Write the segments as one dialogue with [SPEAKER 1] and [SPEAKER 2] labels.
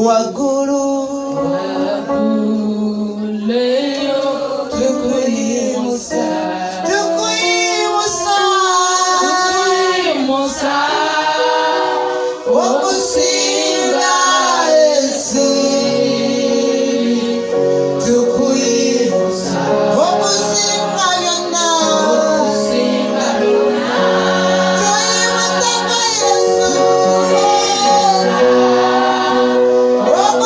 [SPEAKER 1] wagulu
[SPEAKER 2] leo
[SPEAKER 1] tukwimusa okusinga Yesu tukwimusa okusinga byonna tuyimusanga Yesu okusinga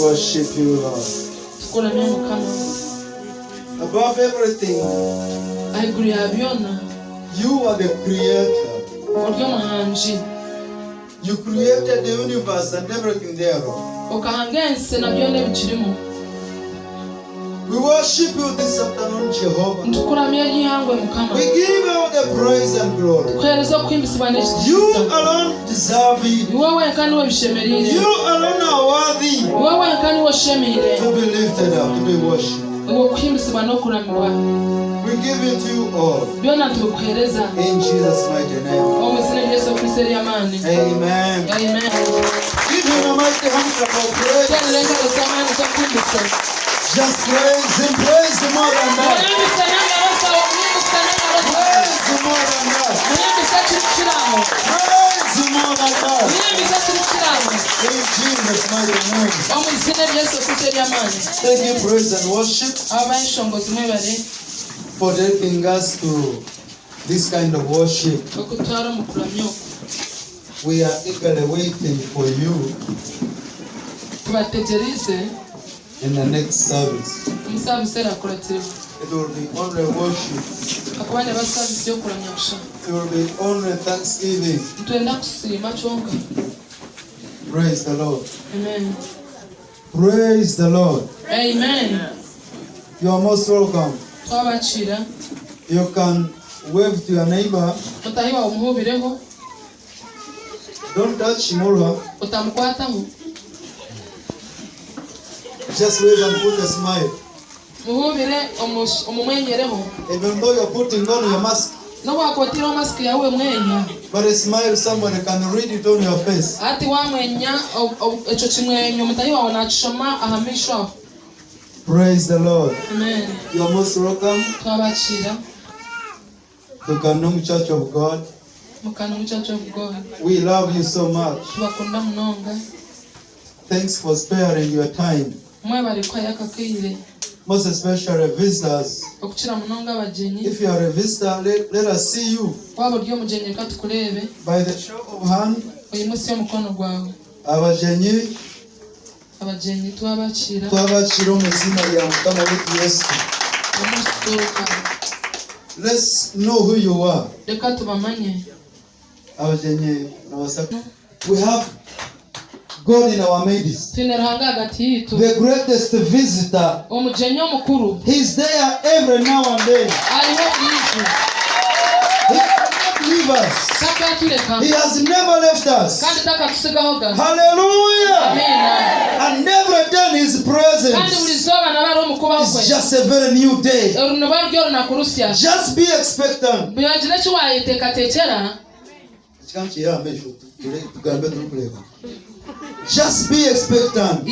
[SPEAKER 1] Worship you, Lord. Above everything, you are the creator. You created the universe and everything thereof. We worship you this afternoon, Jehovah. We give you all the praise and glory. You alone deserve it. You alone are worthy to be lifted up, to be worshipped. We give it to you all. In Jesus' mighty name. Amen. Give him a mighty hand clap of praise. Just praise him. Praise him more than that. Praise him more than that. Praise him more than that. In Jesus' mighty name. Thank you, praise and worship, for taking us to this kind of worship. We are eagerly waiting for you in the next service. It will be only worship. It will be only thanksgiving. Praise the Lord.
[SPEAKER 2] Amen.
[SPEAKER 1] Praise the Lord.
[SPEAKER 2] Amen.
[SPEAKER 1] You are most welcome. You can wave to your neighbor. Don't touch him. Just wave and put a smile. Even though you're putting on your mask, but a smile, somebody can read it on your face. Praise the Lord.
[SPEAKER 2] Amen.
[SPEAKER 1] You are most welcome to Kanum Church of God. We love you so much. Thanks for sparing your time. Most especially visitors. If you are a visitor, let us see you. By the show of hand, twabakira omuzina lya Mukama wetu Yesu. Let's know who you are. We have God in our midst. The greatest visitor. He's there every now and then. He cannot leave us. He has never left us. Hallelujah. And every day in His presence is just a very new day. Just be expectant. Just be expectant.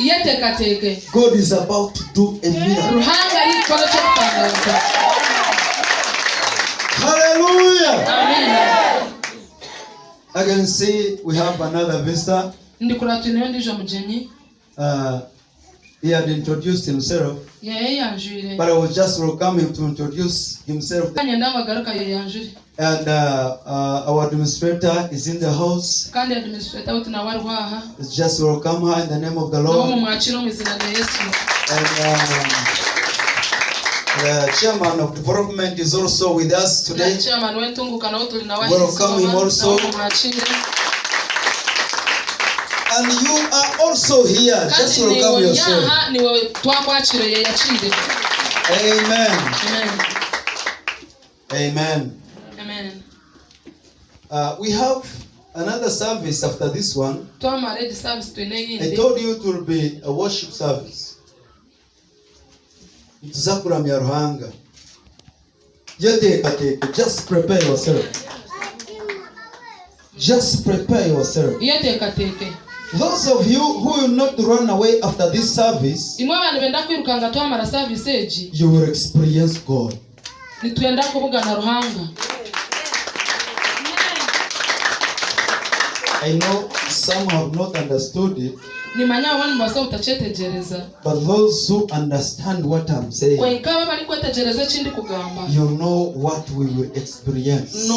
[SPEAKER 1] God is about to do a miracle. Hallelujah.
[SPEAKER 2] Amen.
[SPEAKER 1] I can see we have another visitor. He had introduced himself, but I was just welcome him to introduce himself. And our administrator is in the house. Just welcome her in the name of the Lord. And the chairman of development is also with us today. Welcome him also. And you are also here. Just welcome yourself. Amen.
[SPEAKER 2] Amen.
[SPEAKER 1] Amen.
[SPEAKER 2] Amen.
[SPEAKER 1] We have another service after this one. I told you it will be a worship service. Tuzakuramya Ruhanga. Just prepare yourself. Just prepare yourself. Those of you who will not run away after this service, you will experience God. I know some have not understood it, but those who understand what I'm saying, you know what we will experience.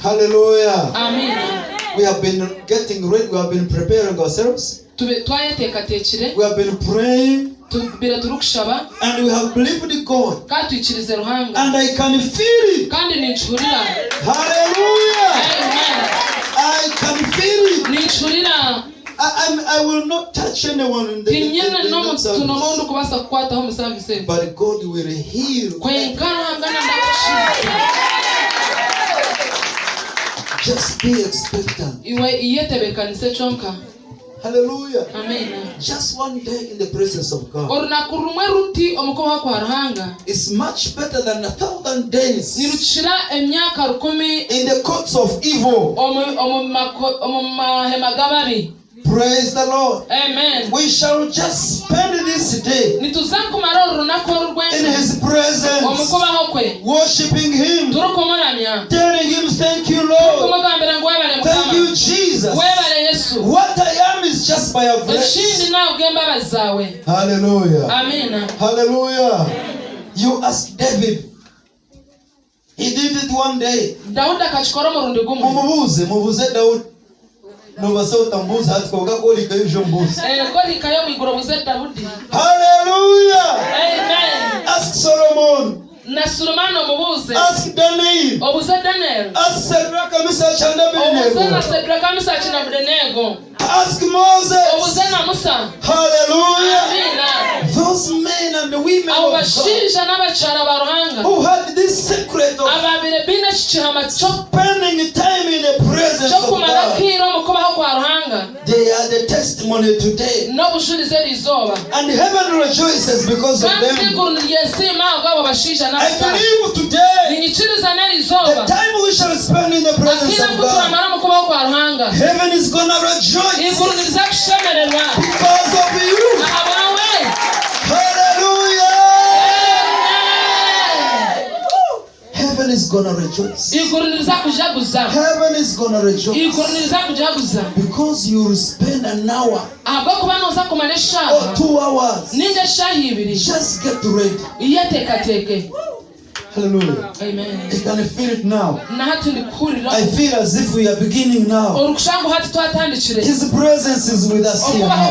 [SPEAKER 1] Hallelujah.
[SPEAKER 2] Amen.
[SPEAKER 1] We have been getting ready. We have been preparing ourselves. We have been praying. And we have believed God. And I can feel it. Hallelujah.
[SPEAKER 2] Amen.
[SPEAKER 1] I can feel it. I will not touch anyone in the service. But God will heal. Just be expectant. Hallelujah.
[SPEAKER 2] Amen.
[SPEAKER 1] Just one day in the presence of God is much better than 1,000 days in the courts of evil. Praise the Lord.
[SPEAKER 2] Amen.
[SPEAKER 1] We shall just spend this day in His presence, worshiping Him, telling Him, thank you, Lord. Thank you, Jesus. What I am is just by your grace. Hallelujah.
[SPEAKER 2] Amen.
[SPEAKER 1] Hallelujah. You ask David. He did it one day. Mubuze Daud. Hallelujah.
[SPEAKER 2] Amen.
[SPEAKER 1] Ask Solomon. Ask Daniel. Ask Shadrach, Meshach, and Abednego. Ask Moses. Hallelujah.
[SPEAKER 2] Amen.
[SPEAKER 1] Those men and the women of God who had this secret of spending time in the presence of God, they are the testimony today. And heaven rejoices because of them. I believe today, the time we shall spend in the presence of God, heaven is going to rejoice because of you. Hallelujah. Heaven is going to rejoice. Heaven is going to rejoice because you will spend an hour or 2 hours. Just get ready. Hallelujah.
[SPEAKER 2] Amen.
[SPEAKER 1] I can feel it now. I feel as if we are beginning now. His presence is with us here now.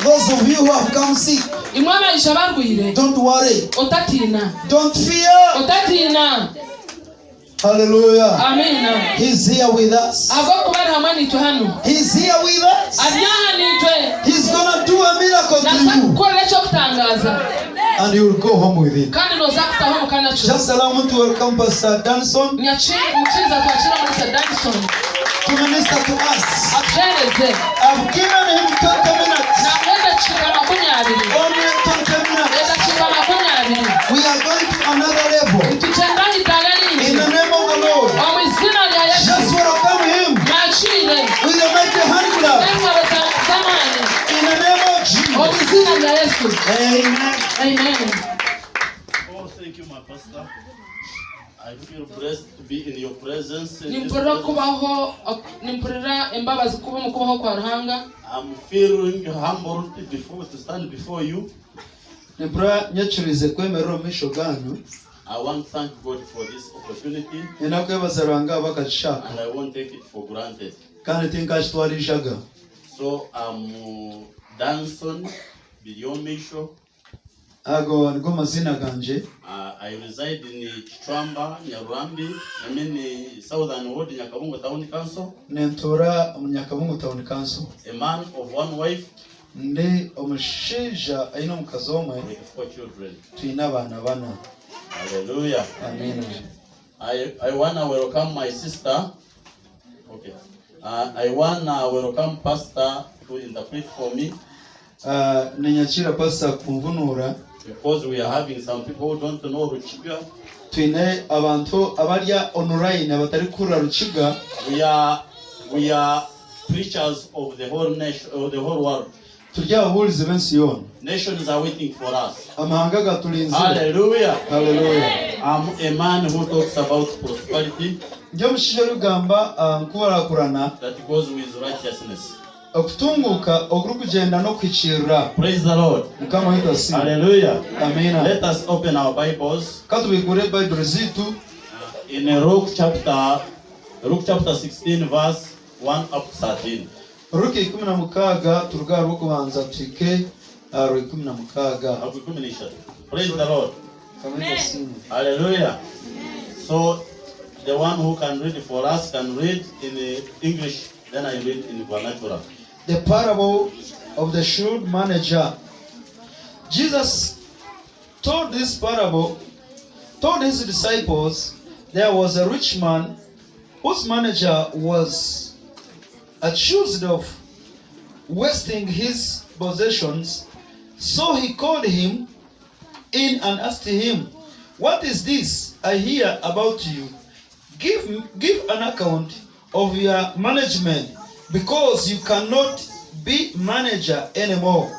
[SPEAKER 1] Those of you who have come sick, don't worry. Don't fear. Hallelujah.
[SPEAKER 2] Amen.
[SPEAKER 1] He's here with us. He's here with us. He's going to do a miracle to you. And you will go home with it. Just allow me to welcome Pastor Danson to minister to us. I've given him 20 minutes. Only 20 minutes. We are going to another level. In the name of the Lord. Just welcome him with a mighty hand clap. In the name of Jesus. Amen.
[SPEAKER 2] Amen.
[SPEAKER 3] Oh, thank you, my pastor. I feel blessed to be in your presence. I'm feeling humbled to stand before you. I want to thank God for this opportunity, and I won't take it for granted. So I'm Danson Biyomisho.
[SPEAKER 1] I
[SPEAKER 3] reside in Chitramba, Nyarurambi, I'm in the Southern Ward, Nyakabungo Town Council. A man of one wife with 4 children. Hallelujah.
[SPEAKER 1] Amen.
[SPEAKER 3] I want to welcome my sister, Okay. I want welcome pastor to interpret for me.
[SPEAKER 1] Ninyachira pastor kumvunura.
[SPEAKER 3] Because we are having some people who don't know Ruchiga.
[SPEAKER 1] Twine abantu abarya online abatari kura Ruchiga.
[SPEAKER 3] We are preachers of the whole nation, of the whole world. Nations are waiting for us. Hallelujah.
[SPEAKER 1] Hallelujah.
[SPEAKER 3] I'm a man who talks about prosperity that goes with righteousness. Praise the Lord. Hallelujah.
[SPEAKER 1] Amen.
[SPEAKER 3] Let us open our Bibles in Luke chapter 16 verse 1 up to 13.
[SPEAKER 1] Ruki 16 turuga rukubanza tike 16.
[SPEAKER 3] Praise the Lord.
[SPEAKER 1] Amen.
[SPEAKER 3] Hallelujah. So the one who can read for us can read in English, then I read in vernacular.
[SPEAKER 1] The parable of the shrewd manager. Jesus told this parable, told his disciples, there was a rich man whose manager was accused of wasting his possessions. So he called him in and asked him, what is this I hear about you? Give an account of your management, because you cannot be manager anymore.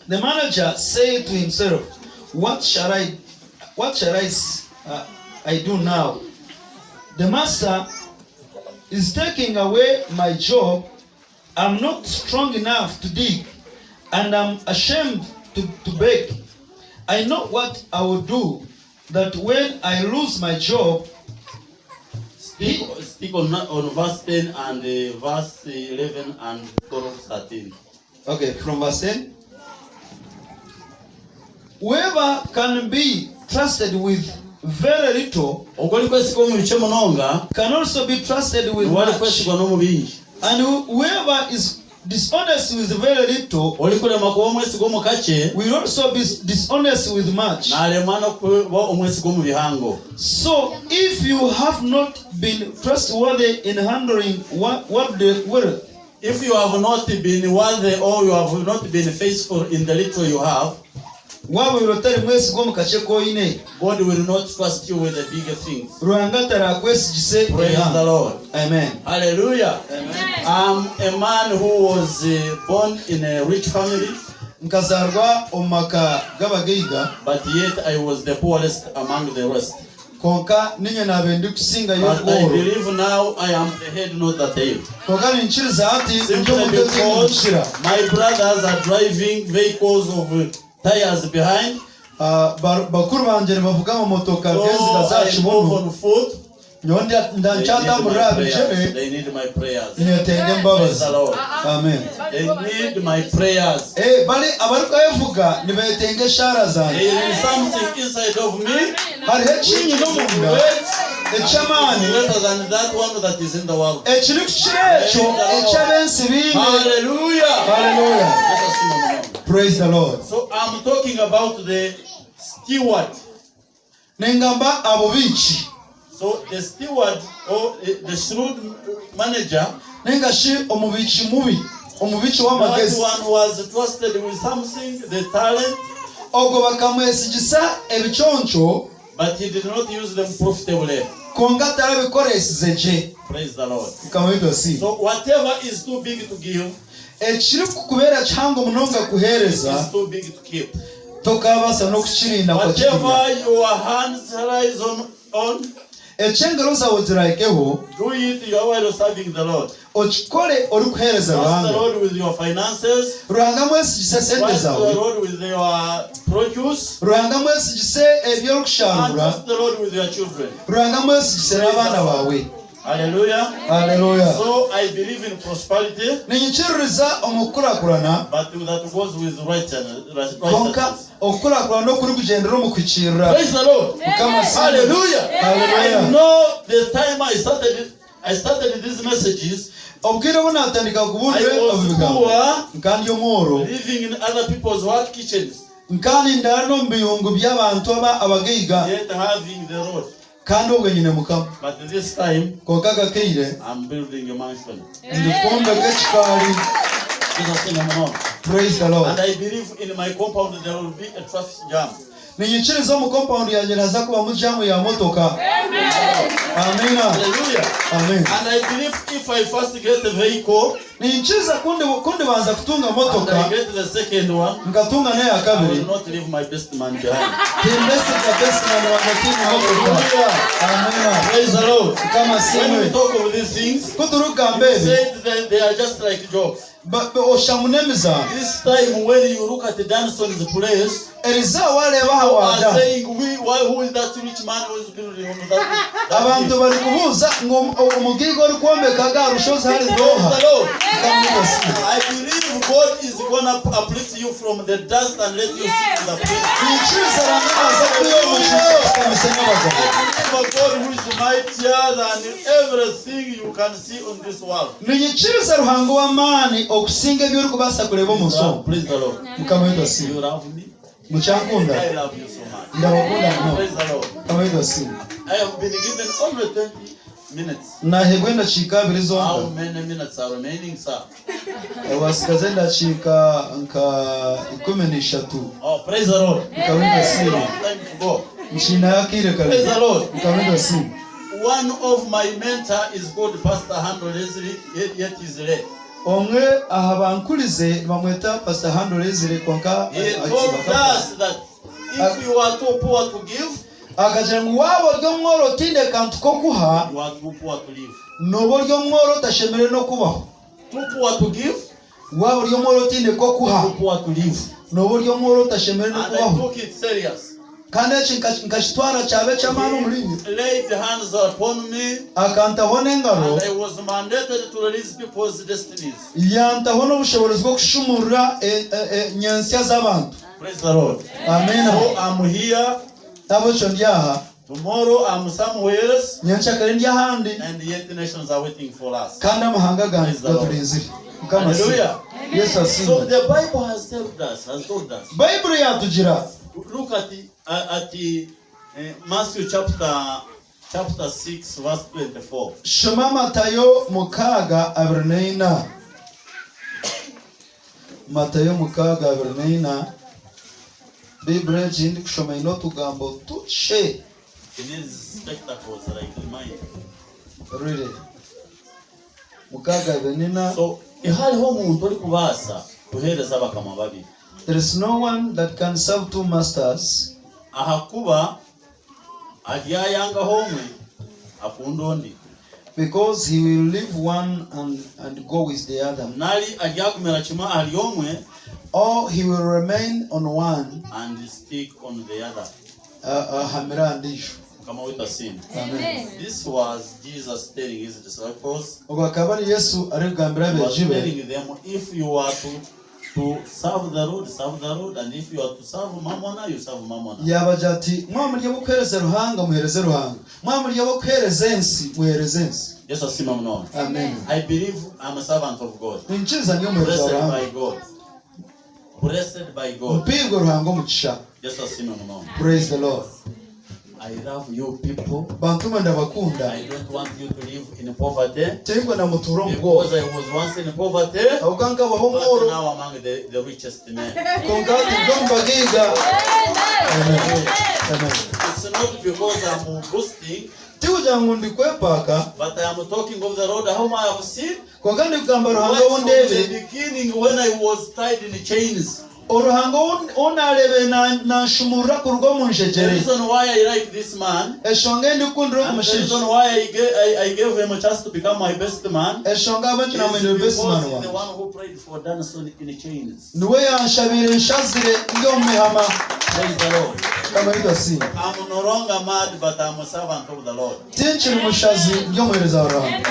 [SPEAKER 1] The manager said to himself, what shall I do now? The master is taking away my job. I'm not strong enough to dig, and I'm ashamed to beg. I know what I will do, that when I lose my job.
[SPEAKER 3] Speak on verse 10 and verse 11 and 13.
[SPEAKER 1] Okay, from verse 10. Whoever can be trusted with very little can also be trusted with much. And whoever is dishonest with very little will also be dishonest with much. So if you have not been trustworthy in handling what the wealth,
[SPEAKER 3] if you have not been worthy or you have not been faithful in the little you have, God will not trust you with the bigger things.
[SPEAKER 1] Praise
[SPEAKER 3] the Lord.
[SPEAKER 1] Amen.
[SPEAKER 3] Hallelujah.
[SPEAKER 2] Amen.
[SPEAKER 3] I'm a man who was born in a rich family, but yet I was the poorest among the rest. But I believe now I am the head, not the tail. Simply because my brothers are driving vehicles of tires behind. So I move on foot. They need my prayers. Praise the Lord.
[SPEAKER 1] Amen.
[SPEAKER 3] They need my prayers. There is something inside of me greater than that one that is in the world. Hallelujah.
[SPEAKER 1] Hallelujah. Praise the Lord.
[SPEAKER 3] So I'm talking about the steward. So the steward or the shrewd manager, that one was trusted with something, the talent, but he did not use them profitably. Praise the Lord. So whatever is too big to give is too big to keep. Whatever your hands rise on, do it while serving the Lord. Trust the Lord with your finances. Trust the Lord with your produce. And trust the Lord with your children. Hallelujah.
[SPEAKER 1] Hallelujah.
[SPEAKER 3] So I believe in prosperity, but that goes with righteousness. Praise the Lord. Hallelujah.
[SPEAKER 1] Hallelujah.
[SPEAKER 3] I know the time I started these messages, I was poor, living in other people's work kitchens, yet having the Lord.
[SPEAKER 1] kandi obwe nyine mukama.
[SPEAKER 3] But this time,
[SPEAKER 1] Kokaga keire
[SPEAKER 3] I'm building a mansion.
[SPEAKER 1] ndikombe kechikali. Praise the Lord.
[SPEAKER 3] And I believe in my compound there will be a traffic jam.
[SPEAKER 1] Ninyikiriza mu compound yanjye naza kuba mu jamu ya motoka. Amen.
[SPEAKER 3] Hallelujah.
[SPEAKER 1] Amen.
[SPEAKER 3] And I believe if I first get the vehicle,
[SPEAKER 1] ninyikiriza kundi banza kutunga motoka,
[SPEAKER 3] and I get the second one,
[SPEAKER 1] ngatunga naye
[SPEAKER 3] I
[SPEAKER 1] akabiri,
[SPEAKER 3] will not leave my best man behind.
[SPEAKER 1] invest the best man wakati motoka. Amen.
[SPEAKER 3] Praise the Lord.
[SPEAKER 1] Kama
[SPEAKER 3] When we
[SPEAKER 1] siwe
[SPEAKER 3] talk of these things,
[SPEAKER 1] kuturuka
[SPEAKER 3] he
[SPEAKER 1] mbele
[SPEAKER 3] said that they are just like jokes.
[SPEAKER 1] oshamunemiza
[SPEAKER 3] This time when you look at Danson's place,
[SPEAKER 1] eriza waleba
[SPEAKER 3] you are
[SPEAKER 1] hawada
[SPEAKER 3] saying, who is that rich man who is building on that
[SPEAKER 1] abantu bari kubuza ngo umugigo uri kwombekaga arushoza hari
[SPEAKER 3] Praise
[SPEAKER 1] doha.
[SPEAKER 3] the Lord.
[SPEAKER 1] Kamubasi
[SPEAKER 3] I believe God is gonna uplift you from the dust and let you sit in the place.
[SPEAKER 1] ninyikiriza rangaza kuyo mushikamisa
[SPEAKER 3] I believe a God who is mightier than everything you can see on this world.
[SPEAKER 1] ninyikiriza ruhango w'amani okusinga ebyo uri kubasa kureba omuso.
[SPEAKER 3] Praise the Lord.
[SPEAKER 1] Mukamwita si
[SPEAKER 3] You love me.
[SPEAKER 1] muchankunda
[SPEAKER 3] I love you so much.
[SPEAKER 1] ndabakunda no.
[SPEAKER 3] Praise the Lord.
[SPEAKER 1] Kamwita si
[SPEAKER 3] I have been given only 20 minutes.
[SPEAKER 1] nahebwe ndacika abiri
[SPEAKER 3] How
[SPEAKER 1] zonka
[SPEAKER 3] many minutes are remaining, sir?
[SPEAKER 1] wasigaze ndacika nka 13.
[SPEAKER 3] Oh, praise the Lord.
[SPEAKER 1] Mukamwita si
[SPEAKER 3] Time to go.
[SPEAKER 1] nchina yakire
[SPEAKER 3] Praise the
[SPEAKER 1] kale.
[SPEAKER 3] Lord.
[SPEAKER 1] Mukamwita si
[SPEAKER 3] One of my mentor is called Pastor Handel Leslie, yet is late.
[SPEAKER 1] omwe aha bankulize bamweta Pastor Handel Leslie konka
[SPEAKER 3] He told us that if you are too poor to give,
[SPEAKER 1] akagira ngo wabo ryo mworo tinde kantu ko kuha
[SPEAKER 3] you are too poor to live.
[SPEAKER 1] nobo ryo mworo tashemere no kubaho.
[SPEAKER 3] Too poor to give,
[SPEAKER 1] Wabo ryo mworo tinde ko kuha
[SPEAKER 3] too poor to live.
[SPEAKER 1] nobo ryo mworo tashemere no
[SPEAKER 3] And I
[SPEAKER 1] kubaho.
[SPEAKER 3] took it serious.
[SPEAKER 1] Kandi nkashitwara cyabe cy'amano muri nyo
[SPEAKER 3] He laid hands upon me,
[SPEAKER 1] akantaho n'engaro
[SPEAKER 3] and I was mandated to release people's destinies.
[SPEAKER 1] yantaho n'ubushobozi bwo kushumura nyansya z'abantu.
[SPEAKER 3] Praise the Lord.
[SPEAKER 1] Amen.
[SPEAKER 3] So I'm here.
[SPEAKER 1] Abo cyo ndyaha
[SPEAKER 3] Tomorrow I'm somewhere else,
[SPEAKER 1] nyansya kare ndya handi
[SPEAKER 3] and yet the nations are waiting for us.
[SPEAKER 1] kandi amahanga ganjye
[SPEAKER 3] Praise the Lord.
[SPEAKER 1] baturinzira. Kama si
[SPEAKER 3] Hallelujah.
[SPEAKER 1] Yesu
[SPEAKER 3] So
[SPEAKER 1] asinze.
[SPEAKER 3] the Bible has told us.
[SPEAKER 1] Bible yatugira
[SPEAKER 3] Look at Matthew chapter 6 verse 24.
[SPEAKER 1] shoma Matayo 6:24. Matayo 6:24. Bible jindi kushoma ino tugambo tuce
[SPEAKER 3] These spectacles like mine.
[SPEAKER 1] really 6:24.
[SPEAKER 3] So ihariho umuntu uri kubasa guhereza abakama babiri.
[SPEAKER 1] There is no one that can serve two masters.
[SPEAKER 3] Ahakuba aryayanga homwe akunda undi.
[SPEAKER 1] Because he will leave one and go with the other.
[SPEAKER 3] Nali aryakumera kimwe ari omwe
[SPEAKER 1] Or he will remain on one
[SPEAKER 3] and stick on the other.
[SPEAKER 1] hamira andisho.
[SPEAKER 3] Kama witasin.
[SPEAKER 1] Amen.
[SPEAKER 3] This was Jesus telling his disciples.
[SPEAKER 1] Ubakabari Yesu ari kugambira
[SPEAKER 3] He was
[SPEAKER 1] abejibe
[SPEAKER 3] telling them, if you are to serve the Lord, and if you are to serve Mammon, you serve Mammon.
[SPEAKER 1] yabaje ati mwamurye bo kwereza ruhanga muhereze ruhanga, mwamurye bo kwereza ensi muhereze ensi.
[SPEAKER 3] Yes, I see Mammon.
[SPEAKER 1] Amen.
[SPEAKER 3] I believe I'm a servant of God.
[SPEAKER 1] Ninchiza nyo muhereza
[SPEAKER 3] Blessed
[SPEAKER 1] ruhanga,
[SPEAKER 3] by God. Blessed by God.
[SPEAKER 1] mpirwe ruhanga omugisha.
[SPEAKER 3] Yes, I see Mammon.
[SPEAKER 1] Praise the Lord.
[SPEAKER 3] I love you people.
[SPEAKER 1] Bantuma ndabakunda,
[SPEAKER 3] I don't want you to live in poverty.
[SPEAKER 1] tengwe na muturo
[SPEAKER 3] Because
[SPEAKER 1] mubwo
[SPEAKER 3] I was once in poverty,
[SPEAKER 1] ahuganga baho
[SPEAKER 3] but
[SPEAKER 1] moro
[SPEAKER 3] now among the richest men.
[SPEAKER 1] kongati dombagiga. Amen. Amen.
[SPEAKER 3] It's not because I'm boasting,
[SPEAKER 1] Tiuja ngundi kwepaka
[SPEAKER 3] but I am talking of the Lord whom I have seen.
[SPEAKER 1] kongani kugamba
[SPEAKER 3] Right
[SPEAKER 1] ruhanga
[SPEAKER 3] from the
[SPEAKER 1] wondebe
[SPEAKER 3] beginning when I was tied in chains.
[SPEAKER 1] oruhanga onalebe na shumura kurwo
[SPEAKER 3] The
[SPEAKER 1] munjejere
[SPEAKER 3] reason why I like this man,
[SPEAKER 1] eshonga ndi kundro
[SPEAKER 3] and the
[SPEAKER 1] kumushishi
[SPEAKER 3] reason why I gave him a chance to become my best man,
[SPEAKER 1] eshonga abenshi na
[SPEAKER 3] is
[SPEAKER 1] mwene
[SPEAKER 3] because
[SPEAKER 1] besman
[SPEAKER 3] he's the
[SPEAKER 1] wa
[SPEAKER 3] one who prayed for Danson in chains.
[SPEAKER 1] niwe yanshabire nshazire ndio mehama
[SPEAKER 3] Praise the Lord.
[SPEAKER 1] kama hivyo si
[SPEAKER 3] I'm no longer mad, but I'm a servant of the Lord.
[SPEAKER 1] tinchi mushazi ndio muhereza ruhanga.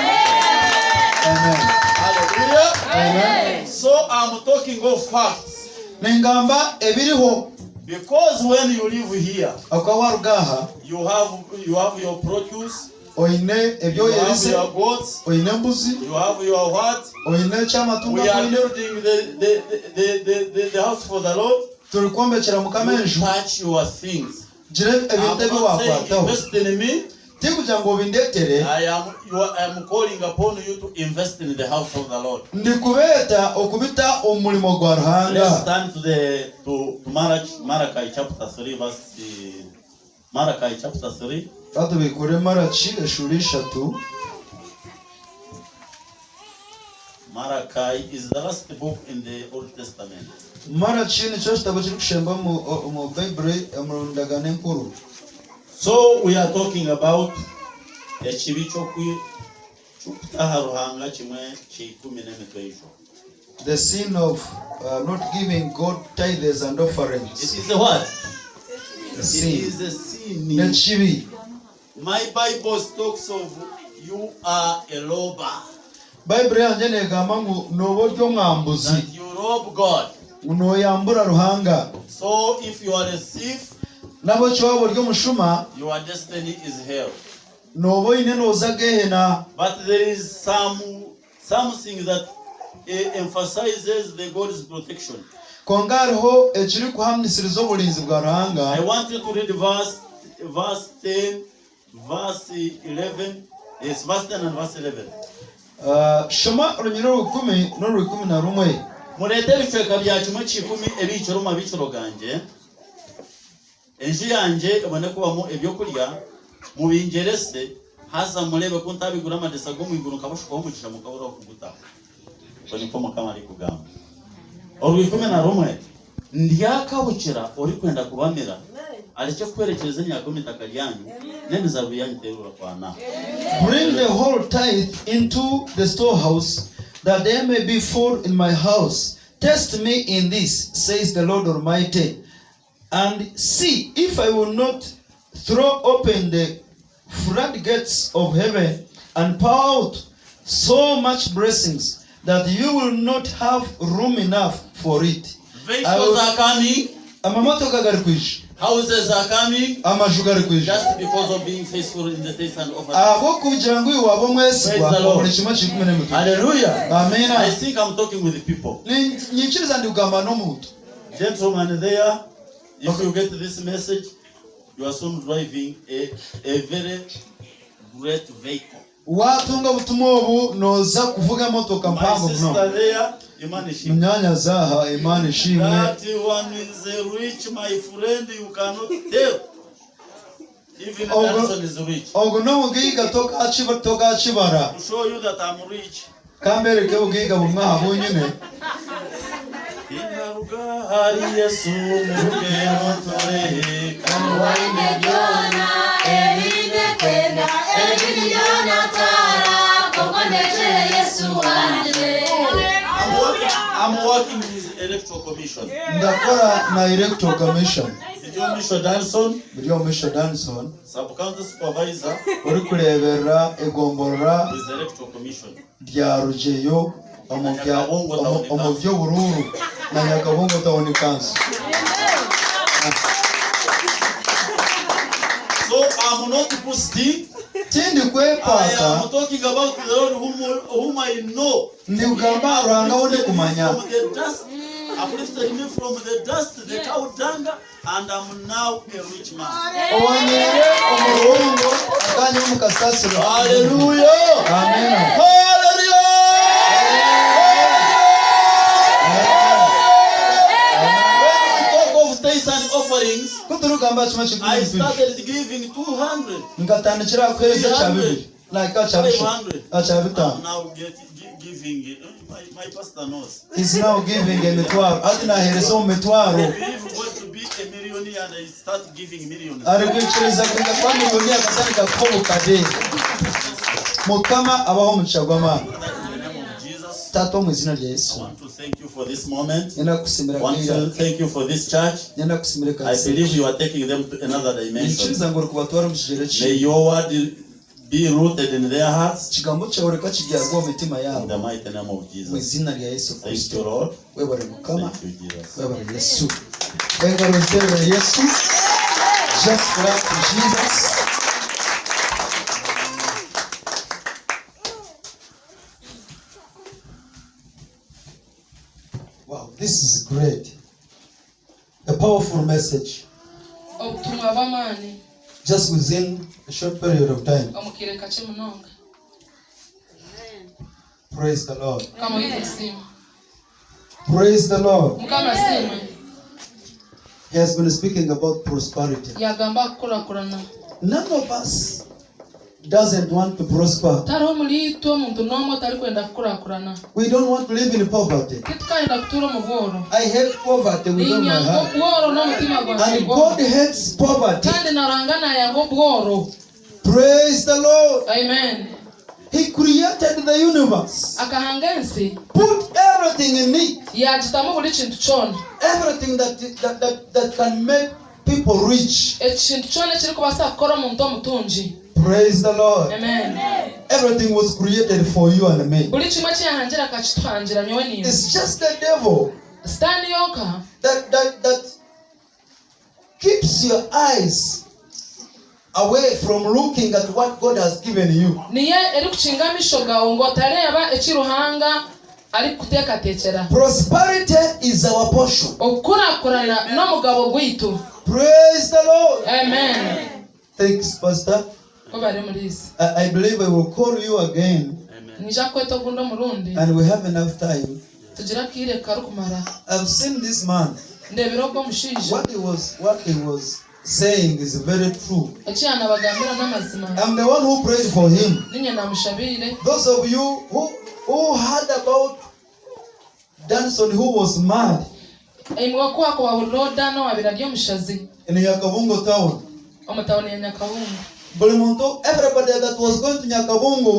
[SPEAKER 1] Amen.
[SPEAKER 3] Hallelujah.
[SPEAKER 1] Amen.
[SPEAKER 3] So I'm talking of facts.
[SPEAKER 1] Ningamba ebiriho
[SPEAKER 3] Because when you live here,
[SPEAKER 1] akawarugaha
[SPEAKER 3] you have your produce,
[SPEAKER 1] oine
[SPEAKER 3] you
[SPEAKER 1] ebyo
[SPEAKER 3] have
[SPEAKER 1] yerize
[SPEAKER 3] your goats,
[SPEAKER 1] oine mbuzi
[SPEAKER 3] you have your what?
[SPEAKER 1] oine cyamatunga
[SPEAKER 3] We are
[SPEAKER 1] oine
[SPEAKER 3] building the house for the Lord.
[SPEAKER 1] turi kwombekera
[SPEAKER 3] You
[SPEAKER 1] mukamenju
[SPEAKER 3] touch your things.
[SPEAKER 1] jire
[SPEAKER 3] I'm
[SPEAKER 1] ebintu
[SPEAKER 3] not saying
[SPEAKER 1] byo wakwataho
[SPEAKER 3] invest in me.
[SPEAKER 1] tikuja ngo bindetere.
[SPEAKER 3] I am calling upon you to invest in the house of the Lord.
[SPEAKER 1] Ndikubeta okubita omulimo gwa Ruhanga.
[SPEAKER 3] Let's turn to Malachi chapter 3 verse Malachi chapter 3.
[SPEAKER 1] Atu bikore Malachi eshuri 3.
[SPEAKER 3] Malachi is the last book in the Old Testament.
[SPEAKER 1] Malachi ni cyo kitabo kiri kushemba mu Bible mu ndagano nkuru.
[SPEAKER 3] So we are talking about ekibi kyokutaha Ruhanga kimwe ky'ikumi n'emitwe y'ijuru.
[SPEAKER 1] The sin of not giving God tithes and offerings.
[SPEAKER 3] It is a what?
[SPEAKER 1] Sin.
[SPEAKER 3] It is a sin.
[SPEAKER 1] Nechibi.
[SPEAKER 3] My Bible talks of you are a robber.
[SPEAKER 1] Bible yanjye negamba ngo noboryo mwambuzi.
[SPEAKER 3] That you rob God.
[SPEAKER 1] Unoyambura Ruhanga.
[SPEAKER 3] So if you are a thief,
[SPEAKER 1] nabo cyoboryo mushuma,
[SPEAKER 3] your destiny is hell.
[SPEAKER 1] Nobo inenoza gehena.
[SPEAKER 3] But there is something that emphasizes the God's protection.
[SPEAKER 1] Kongarho ekiri kuhamnisiriza obulinzi bwa Ruhanga.
[SPEAKER 3] I want you to read verse 10, verse 11. Yes, verse 10 and verse 11.
[SPEAKER 1] Shoma runyiro 10 no 11.
[SPEAKER 3] Murete bicweka bya kimwe cy'ikumi ebiciro mu biciro ganje. Enji yanje ebone kubamo ebyo kurya mu bingerese haza murebe ko ntabigura amadesa go mu iguru kabushuka umugisha mu kabura kuguta. Ko niko mukama ari kugamba. Orwikome na rumwe ndiyakabukira ori kwenda kubamira. Aricyo kwerekeza nyakomitaka ryanyu nemizabu yanyu terura kwana.
[SPEAKER 1] Bring the whole tithe into the storehouse, that there may be food in my house. Test me in this, says the Lord Almighty, and see if I will not throw open the floodgates of heaven and pour out so much blessings that you will not have room enough for it.
[SPEAKER 3] Vehicles are coming.
[SPEAKER 1] Amamotoka gari kwisha.
[SPEAKER 3] Houses are coming.
[SPEAKER 1] Amajugari kwisha.
[SPEAKER 3] Just because of being faithful in the tithes and offerings.
[SPEAKER 1] Abo kugira ngo iwabo mwesigwa buri kimwe cy'ikumi n'emitwe.
[SPEAKER 3] Hallelujah.
[SPEAKER 1] Amen.
[SPEAKER 3] I think I'm talking with the people.
[SPEAKER 1] Nyikiriza ndi kugamba n'omuntu.
[SPEAKER 3] Gentlemen there, if you get this message, you are soon driving a very great vehicle.
[SPEAKER 1] Watunga butumwa obu noza kuvuga motoka mpango
[SPEAKER 3] muno. My sister there, Imani Shimwe.
[SPEAKER 1] Mnyanya zaha Imani Shimwe.
[SPEAKER 3] That one is rich, my friend, you cannot tell. Even the person is rich.
[SPEAKER 1] Ogo no ngiga toka achibara.
[SPEAKER 3] To show you that I'm rich.
[SPEAKER 1] Kambere ke ugiga bumwa nyine.
[SPEAKER 3] Inaruga hari Yesu muruge motore kanwa imejona erinde kwenda erinde tara kokoneche Yesu anje. I'm working with Electoral Commission.
[SPEAKER 1] Ndakora na Electoral Commission.
[SPEAKER 3] Bidio
[SPEAKER 1] Misho Danson.
[SPEAKER 3] Sub-county supervisor.
[SPEAKER 1] Uri kurebera egomborora.
[SPEAKER 3] With Electoral Commission.
[SPEAKER 1] Rya rugeyo omuvyo bururu na Nyakabungo Town Council.
[SPEAKER 3] So I'm not boasting.
[SPEAKER 1] Tindi kwepaka.
[SPEAKER 3] I am talking about the Lord whom I know.
[SPEAKER 1] Ndi ugamba Ruhanga wone kumanya.
[SPEAKER 3] Uplifted me from the dust, the cow dung, and I'm now a rich man.
[SPEAKER 1] Owanyere omurungo akanye mukasasiro.
[SPEAKER 3] Hallelujah.
[SPEAKER 1] Amen.
[SPEAKER 3] Hallelujah. When we talk of tithes and offerings, I started giving 200.
[SPEAKER 1] Ngatandikira kwereza chabibiri. Like a chabisho.
[SPEAKER 3] I'm now giving. My pastor knows.
[SPEAKER 1] He's now giving a mitwaro. Atina hereso mitwaro.
[SPEAKER 3] If want to be a millionaire and I start giving millions.
[SPEAKER 1] Arikuchiriza kwenda kwa milionia kasani kakobo kade. Mukama abaho muchagwama. Tato mwizina rya Yesu.
[SPEAKER 3] I want to thank you for this moment.
[SPEAKER 1] Nenda kusimira
[SPEAKER 3] kwa. I want to thank you for this church.
[SPEAKER 1] Nenda kusimira
[SPEAKER 3] kanisa. I believe you are taking them to another dimension.
[SPEAKER 1] Nchiriza ngoro kubatwara mukigere ki.
[SPEAKER 3] May your word be rooted in their hearts.
[SPEAKER 1] Chigambo cyawe kakigyagwa mu mitima yabo.
[SPEAKER 3] In the mighty name of Jesus.
[SPEAKER 1] Mwizina rya Yesu
[SPEAKER 3] Kristo. Thank you, Lord.
[SPEAKER 1] Wewe bari mukama.
[SPEAKER 3] Thank you, Jesus.
[SPEAKER 1] Wewe bari Yesu. Wewe bari Yesu. Just clap to Jesus. Wow, this is great. A powerful message. Just within a short period of time. Praise the Lord. Praise the Lord. He has been speaking about prosperity. None of us doesn't want to prosper. We don't want to live in poverty. I hate poverty with all my heart. And God hates poverty. Praise the Lord.
[SPEAKER 2] Amen.
[SPEAKER 1] He created the universe. Put everything in it. Everything that can make people rich. Praise the Lord.
[SPEAKER 2] Amen.
[SPEAKER 1] Everything was created for you and me. It's just the devil that keeps your eyes away from looking at what God has given you. Prosperity is our portion. Praise the Lord.
[SPEAKER 2] Amen.
[SPEAKER 1] Thanks, Pastor. I believe I will call you again.
[SPEAKER 2] Amen.
[SPEAKER 1] And we have enough time. I've seen this man. What he was saying is very true. I'm the one who prayed for him. Those of you who heard about Danson who was mad in Nyakabungo town. Everybody that was going to Nyakabungo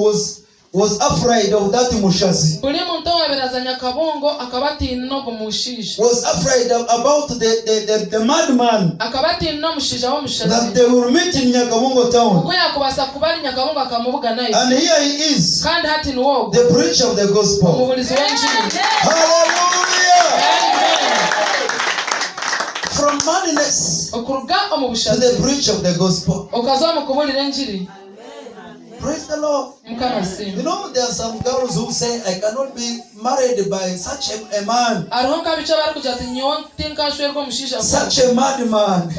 [SPEAKER 1] was afraid of that mushazi. Was afraid about the madman that they will meet in Nyakabungo town. And here he is, the preacher of the gospel. Hallelujah! From madness to the preacher of the gospel. Praise the Lord. You know, there are some girls who say, I cannot be married by such a man. Such a madman.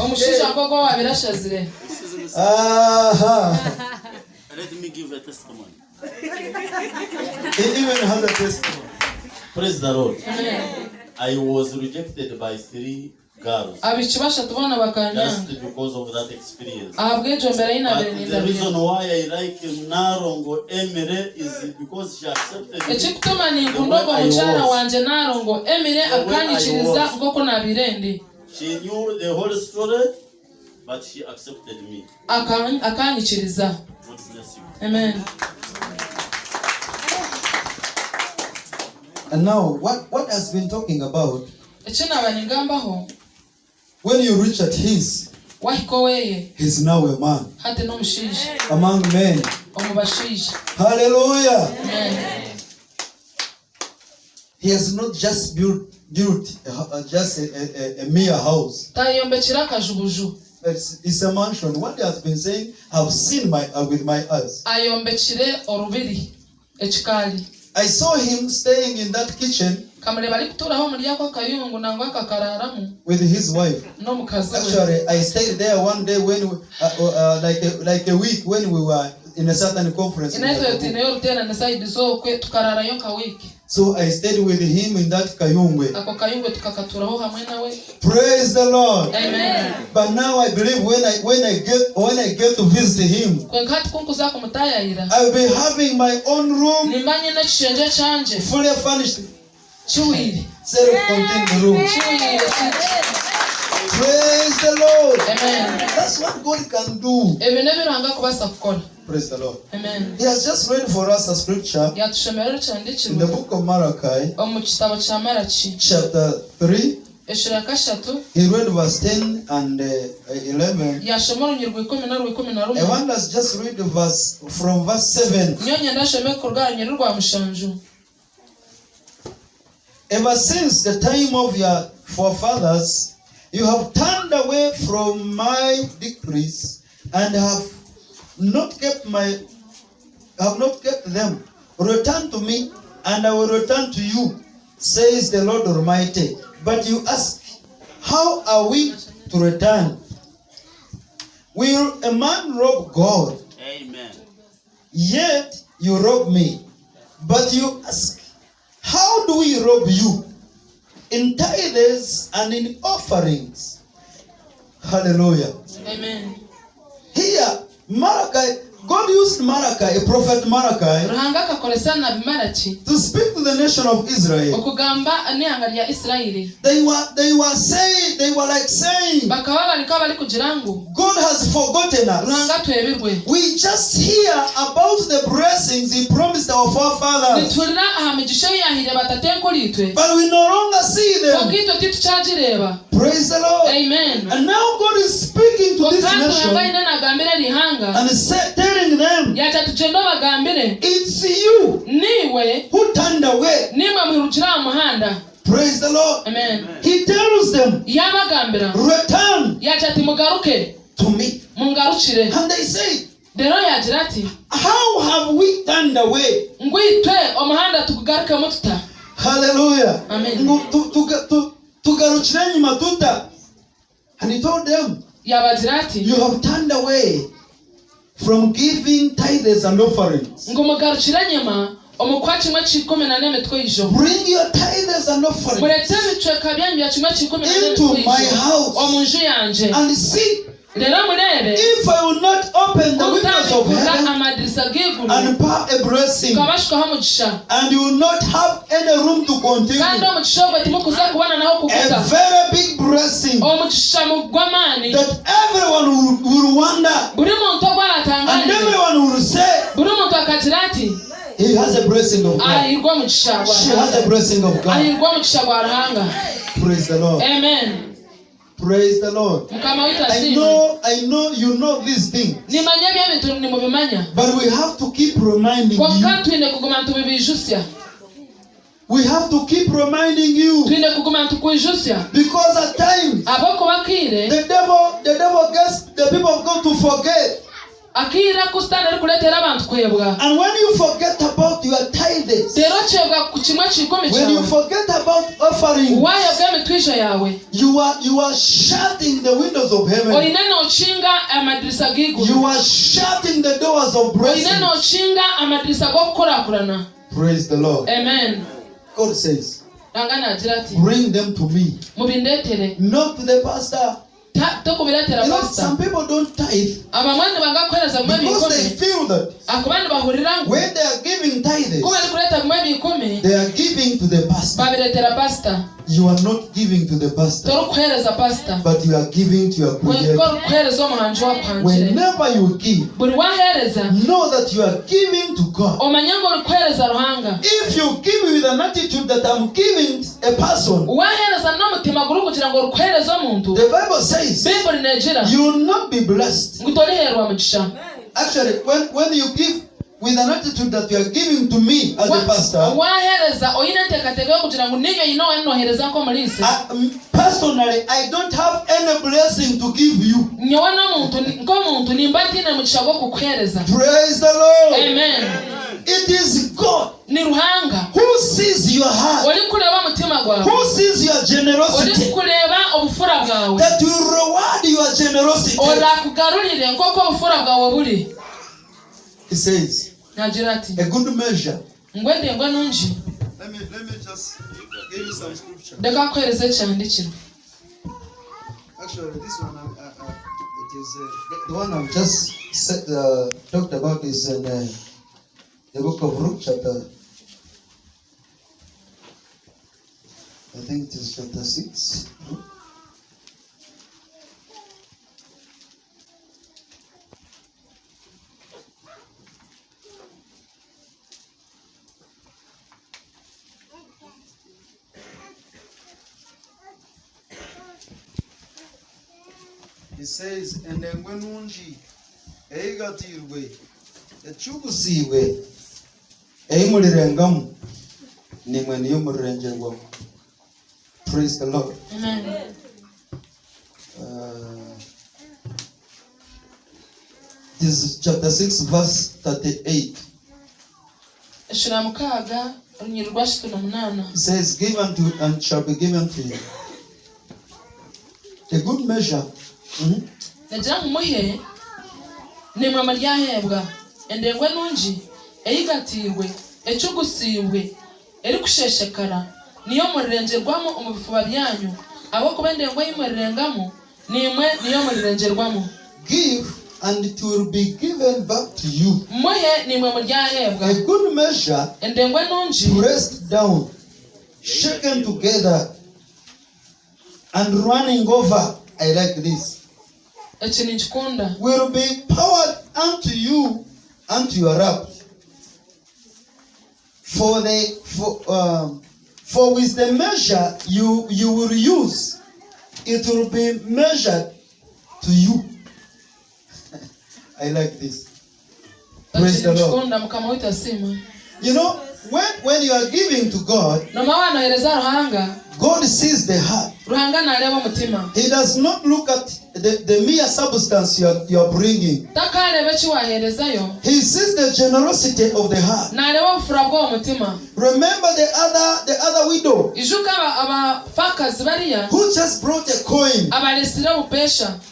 [SPEAKER 3] Let me give a testimony.
[SPEAKER 1] He even has a testimony.
[SPEAKER 3] Praise the Lord.
[SPEAKER 2] Amen.
[SPEAKER 3] I was rejected by 3 girls just because of that experience. But the reason why I like Narongo Emire is because she accepted me the way I was. She knew the whole story, but she accepted me. God bless you.
[SPEAKER 2] Amen.
[SPEAKER 1] And now, what has been talking about? When you reach at his, he's now a man among men. Hallelujah.
[SPEAKER 2] Amen.
[SPEAKER 1] He has not just built just a mere house. It's a mansion. What he has been saying, I've seen with my eyes. I saw him staying in that kitchen with his wife. Actually, I stayed there one day when like a week when we were in a certain conference. So I stayed with him in that Kayungwe. Praise the Lord.
[SPEAKER 2] Amen.
[SPEAKER 1] But now I believe when I get to visit him, I'll be having my own room, fully furnished, self-contained room. Praise the Lord.
[SPEAKER 2] Amen.
[SPEAKER 1] That's what God can do. Praise the Lord.
[SPEAKER 2] Amen.
[SPEAKER 1] He has just read for us a scripture in the book of Malachi, chapter 3. He read verse 10 and 11. I want us just read from verse 7. Ever since the time of your forefathers, you have turned away from my decrees and have not kept them. Return to me, and I will return to you, says the Lord Almighty. But you ask, how are we to return? Will a man rob God?
[SPEAKER 3] Amen.
[SPEAKER 1] Yet you rob me. But you ask, how do we rob you? In tithes and in offerings. Hallelujah.
[SPEAKER 2] Amen.
[SPEAKER 1] Here, Malachi, God used Malachi, a prophet Malachi, to speak to the nation of Israel. They were like saying, God has forgotten us. We just hear about the blessings He promised our forefathers, but we no longer see them. Praise the Lord.
[SPEAKER 2] Amen.
[SPEAKER 1] And now God is speaking to this nation and telling them, it's you who turned away. Praise the Lord.
[SPEAKER 2] Amen.
[SPEAKER 1] He tells them, return to me. And they say, how have we turned away? Hallelujah.
[SPEAKER 2] Amen.
[SPEAKER 1] And he told them, you have turned away from giving tithes and offerings. Bring your tithes and offerings into my house and see if I will not open the windows of heaven and pour a blessing, and you will not have any room to continue. A very big blessing that everyone will wonder, and everyone will say, he has a blessing of God. She has a blessing of God. Praise the Lord.
[SPEAKER 2] Amen.
[SPEAKER 1] Praise the Lord. I know you know these things. But we have to keep reminding you. We have to keep reminding you. Because at times the devil gets the people of God to forget. And when you forget about your tithes, when you forget about offering, you are shutting the windows of heaven. You are shutting the doors of blessing. Praise the Lord.
[SPEAKER 2] Amen.
[SPEAKER 1] God says, bring them to me, not to the pastor. You know, some people don't tithe because they feel that when they are giving tithes, they are giving to the pastor. You are not giving to the pastor, but you are giving to your creator. Whenever you give, know that you are giving to God. If you give with an attitude that I'm giving a person, the Bible says you will not be blessed. Actually, when you give with an attitude that you are giving to me as a pastor, personally, I don't have any blessing to give you. Praise the Lord.
[SPEAKER 2] Amen.
[SPEAKER 1] It is God who sees your heart, who sees your generosity, that will reward your generosity. He says, a good measure. Let me just give you some scripture. Actually, this one, it is the one I've just talked about is in the book of Luke, chapter. I think it is chapter 6. He says, and then when unji eigatirwe echugusiwe eimulirengamu nimwe niyo murengerwamu. Praise the Lord.
[SPEAKER 2] Amen.
[SPEAKER 1] This is chapter 6 verse 38. It says, give unto and shall be given to you. A good measure,
[SPEAKER 2] Nagira nkumuhe nimwe amaryahabwa endengwe nunji eyigatirwe ecugusibwe eri kusheshekara niyo murirengerwamo umubifuba byanyu abo kubendengwe yimurengamo nimwe niyo murirengerwamo.
[SPEAKER 1] Give and it will be given back to you.
[SPEAKER 2] Muhe nimwe muryahabwa
[SPEAKER 1] A good measure,
[SPEAKER 2] endengwe nunji
[SPEAKER 1] pressed down, shaken together, and running over. I like this.
[SPEAKER 2] Echininchikunda
[SPEAKER 1] Will be poured unto you, unto your lap. For with the measure you will use, it will be measured to you. I like this. Praise the Lord. You know, when you are giving to God, God sees the heart. He does not look at the mere substance you are bringing. He sees the generosity of the heart. Remember the other widow who just brought a coin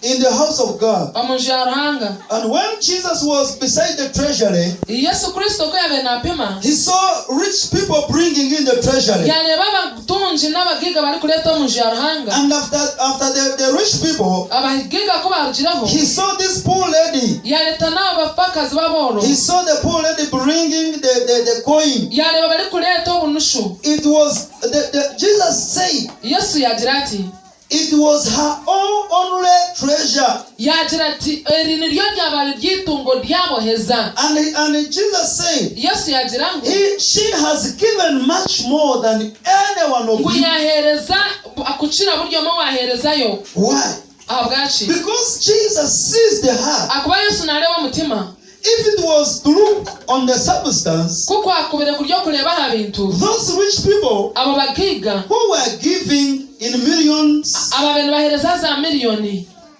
[SPEAKER 1] in the house of God. And when Jesus was beside the treasury, he saw rich people bringing in the treasury. And after the rich people, he saw this poor lady. He saw the poor lady bringing the coin. It was Jesus said it was her own only treasure. And Jesus said she has given much more than anyone of you. Why? Because Jesus sees the heart. If it was to look on the substance, those rich people who were giving in millions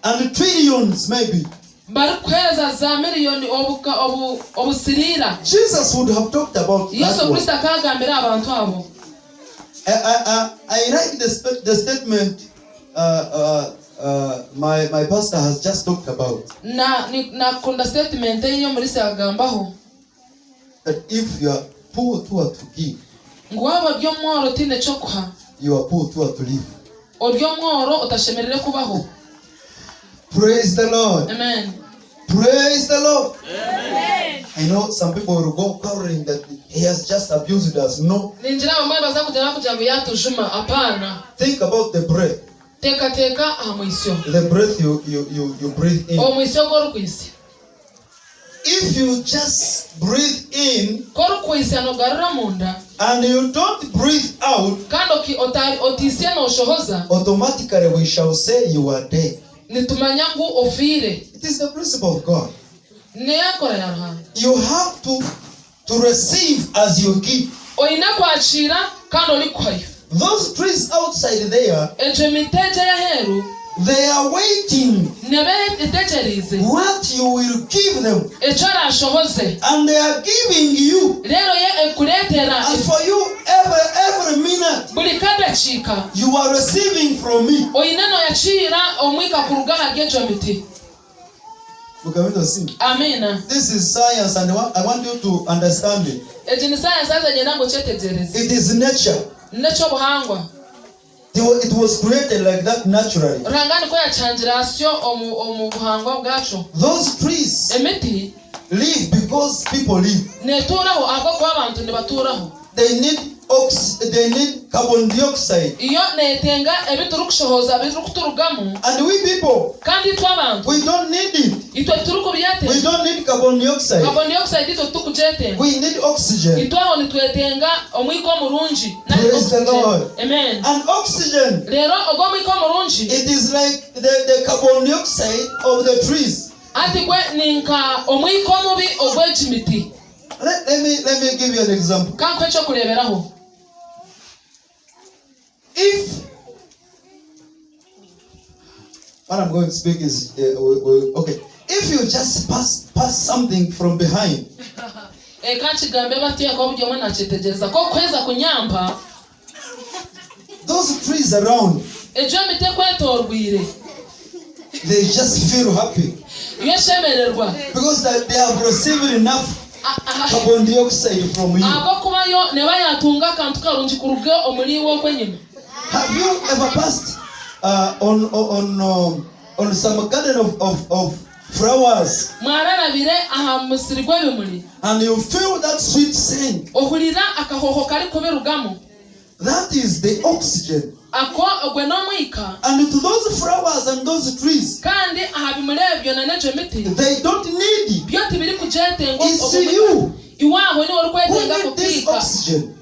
[SPEAKER 1] and trillions maybe, Jesus would have talked about that one. I like the statement my pastor has just talked about. That if you are poor to give, you are poor to live. Praise the Lord.
[SPEAKER 2] Amen.
[SPEAKER 1] Praise the Lord. Amen. I know some people will go quarreling that he has just abused us. No. Think about the breath. The breath you breathe in. If you just breathe in and you don't breathe out, automatically we shall say you are dead. It is the principle of God. You have to receive as you give. Those trees outside there, they are waiting what you will give them. And they are giving you. And for you, every minute, you are receiving from me.
[SPEAKER 2] Amen.
[SPEAKER 1] This is science, and I want you to understand it. It is nature. It was created like that naturally. Those trees live because people live. They need carbon dioxide. And we people, we don't need it. We don't need carbon dioxide. We need oxygen. Praise the Lord.
[SPEAKER 2] Amen.
[SPEAKER 1] And oxygen, it is like the carbon dioxide of the trees. Let me give you an example. If what I'm going to speak is okay. If you just pass something from behind, those trees around, they just feel happy. Because they have received enough carbon dioxide from you. Have you ever passed on some garden of flowers and you feel that sweet scent? That is the oxygen. And to those flowers and those trees, they don't need it. It's you who need this oxygen.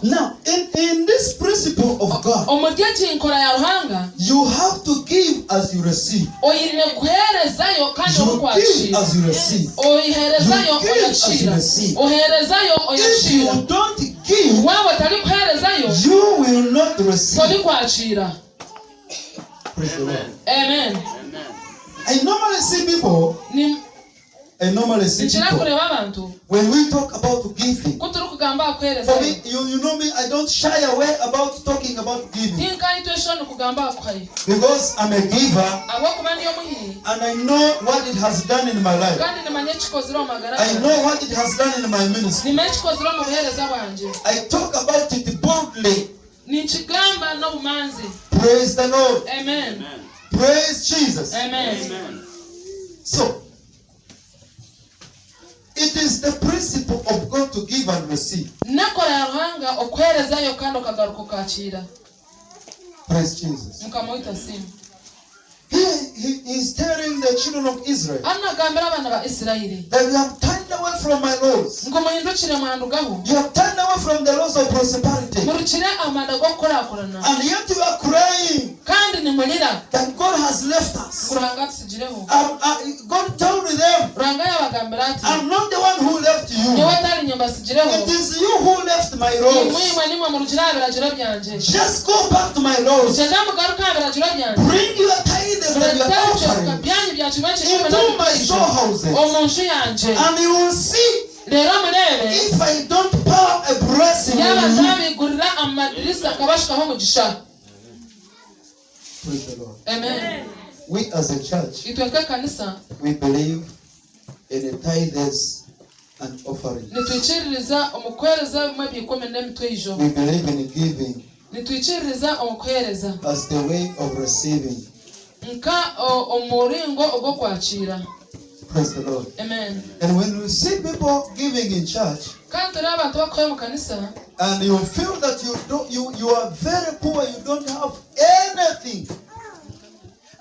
[SPEAKER 1] Now, in this principle of God, you have to give as you receive. You give as you receive. You give as you receive. If you don't give, you will not receive. Praise the Lord.
[SPEAKER 2] Amen.
[SPEAKER 1] I normally see people when we talk about giving. For me, you know me, I don't shy away about talking about giving. Because I'm a giver and I know what it has done in my life. I know what it has done in my ministry. I talk about it boldly. Praise the Lord.
[SPEAKER 2] Amen.
[SPEAKER 1] Praise Jesus.
[SPEAKER 2] Amen.
[SPEAKER 1] So, it is the principle of God to give and receive. Praise Jesus. Here he is telling the children of Israel that you have turned away from my laws. You have turned away from the laws of prosperity. And yet you are crying that God has left us. God told them, I'm not the one who left you. It is you who left my laws. Just go back to my laws. Bring your tithe into my storehouses, and you will see if I don't pour a blessing on you. Praise the Lord.
[SPEAKER 2] Amen.
[SPEAKER 1] We as a church, we believe in the tithes and offerings. We believe in giving as the way of receiving. Praise the Lord.
[SPEAKER 2] Amen.
[SPEAKER 1] And when you see people giving in church, and you feel that you are very poor, you don't have anything.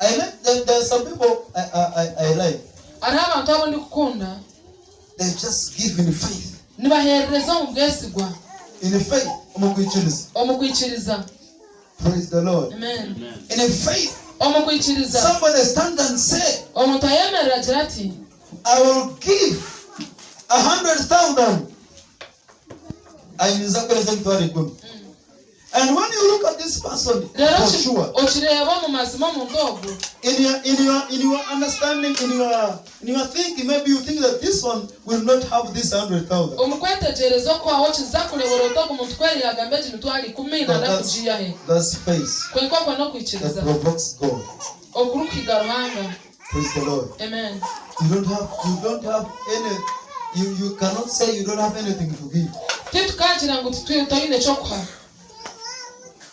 [SPEAKER 1] There are some people I like. They just give in faith. In faith. Praise the Lord.
[SPEAKER 2] Amen.
[SPEAKER 1] In faith. Somebody stand and say, I will give 100,000. And when you look at this person, for sure, in your understanding, in your thinking, maybe you think that this one will not have this 100,000. That's faith that provokes God. Praise the Lord.
[SPEAKER 2] Amen.
[SPEAKER 1] You don't have any. You cannot say you don't have anything to give.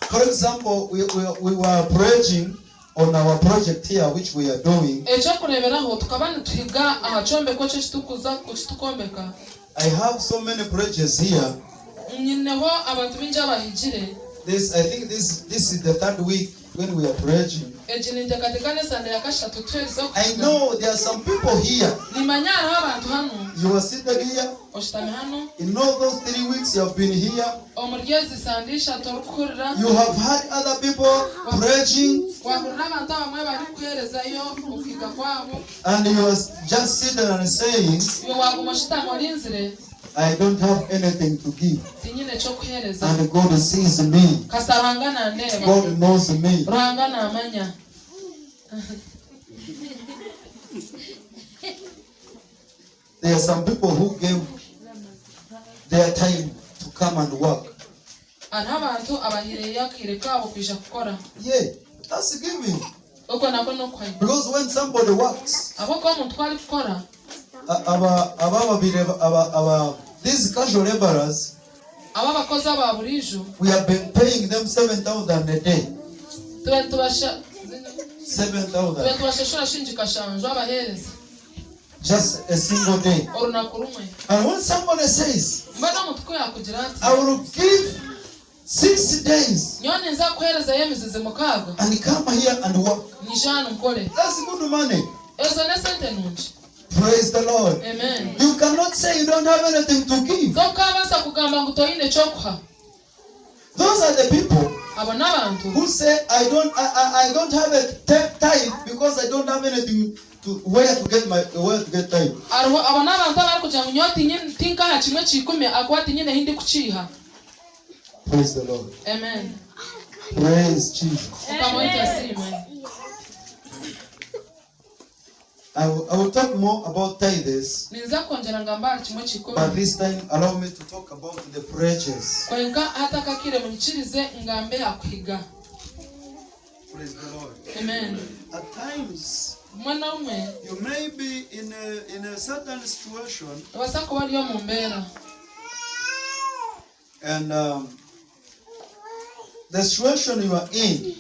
[SPEAKER 1] For example, we were preaching on our project here, which we are doing. I have so many projects here. I think this is the third week when we are preaching. I know there are some people here. You are sitting here. In all those 3 weeks you have been here. You have had other people preaching. And you are just sitting and saying, I don't have anything to give. And God sees me. God knows me. There are some people who gave their time to come and work. Yeah, that's giving. Because when somebody works, these casual laborers, we have been paying them 7,000 a day. 7,000. Just a single day. And when somebody says, I will give 60 days and come here and work, that's good money. Praise the Lord.
[SPEAKER 2] Amen.
[SPEAKER 1] You cannot say you don't have anything to give. Those are the people who say I don't have a tithe because I don't have anything to where to get tithe. Praise the Lord.
[SPEAKER 2] Amen.
[SPEAKER 1] Praise Jesus.
[SPEAKER 2] Amen.
[SPEAKER 1] I will talk more about tithes, but this time allow me to talk about the preachers. Praise the Lord.
[SPEAKER 2] Amen.
[SPEAKER 1] At times, you may be in a certain situation, and the situation you are in,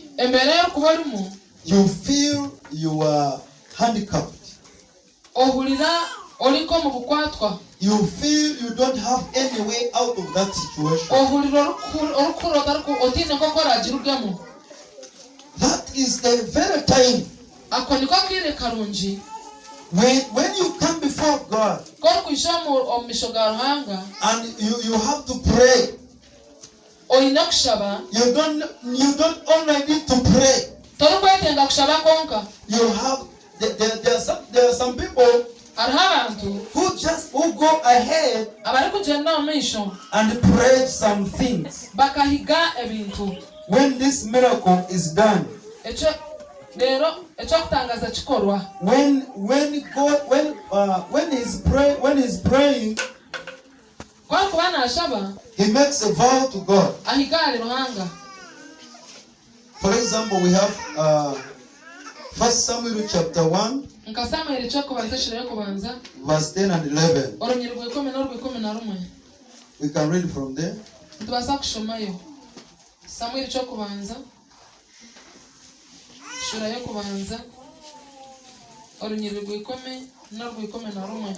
[SPEAKER 1] you feel you are handicapped. You feel you don't have any way out of that situation. That is the very time when you come before God and you have to pray. You don't only need to pray. You have there are some people who go ahead and pray some things. When this miracle is done, when he's praying, he makes a vow to God. For example, we have 1 Samuel chapter 1, verse 10 and 11. We can read from there.
[SPEAKER 2] Samuel chokubanza shura yo kubanza orunyiri rwikome na rwikome na rumwe.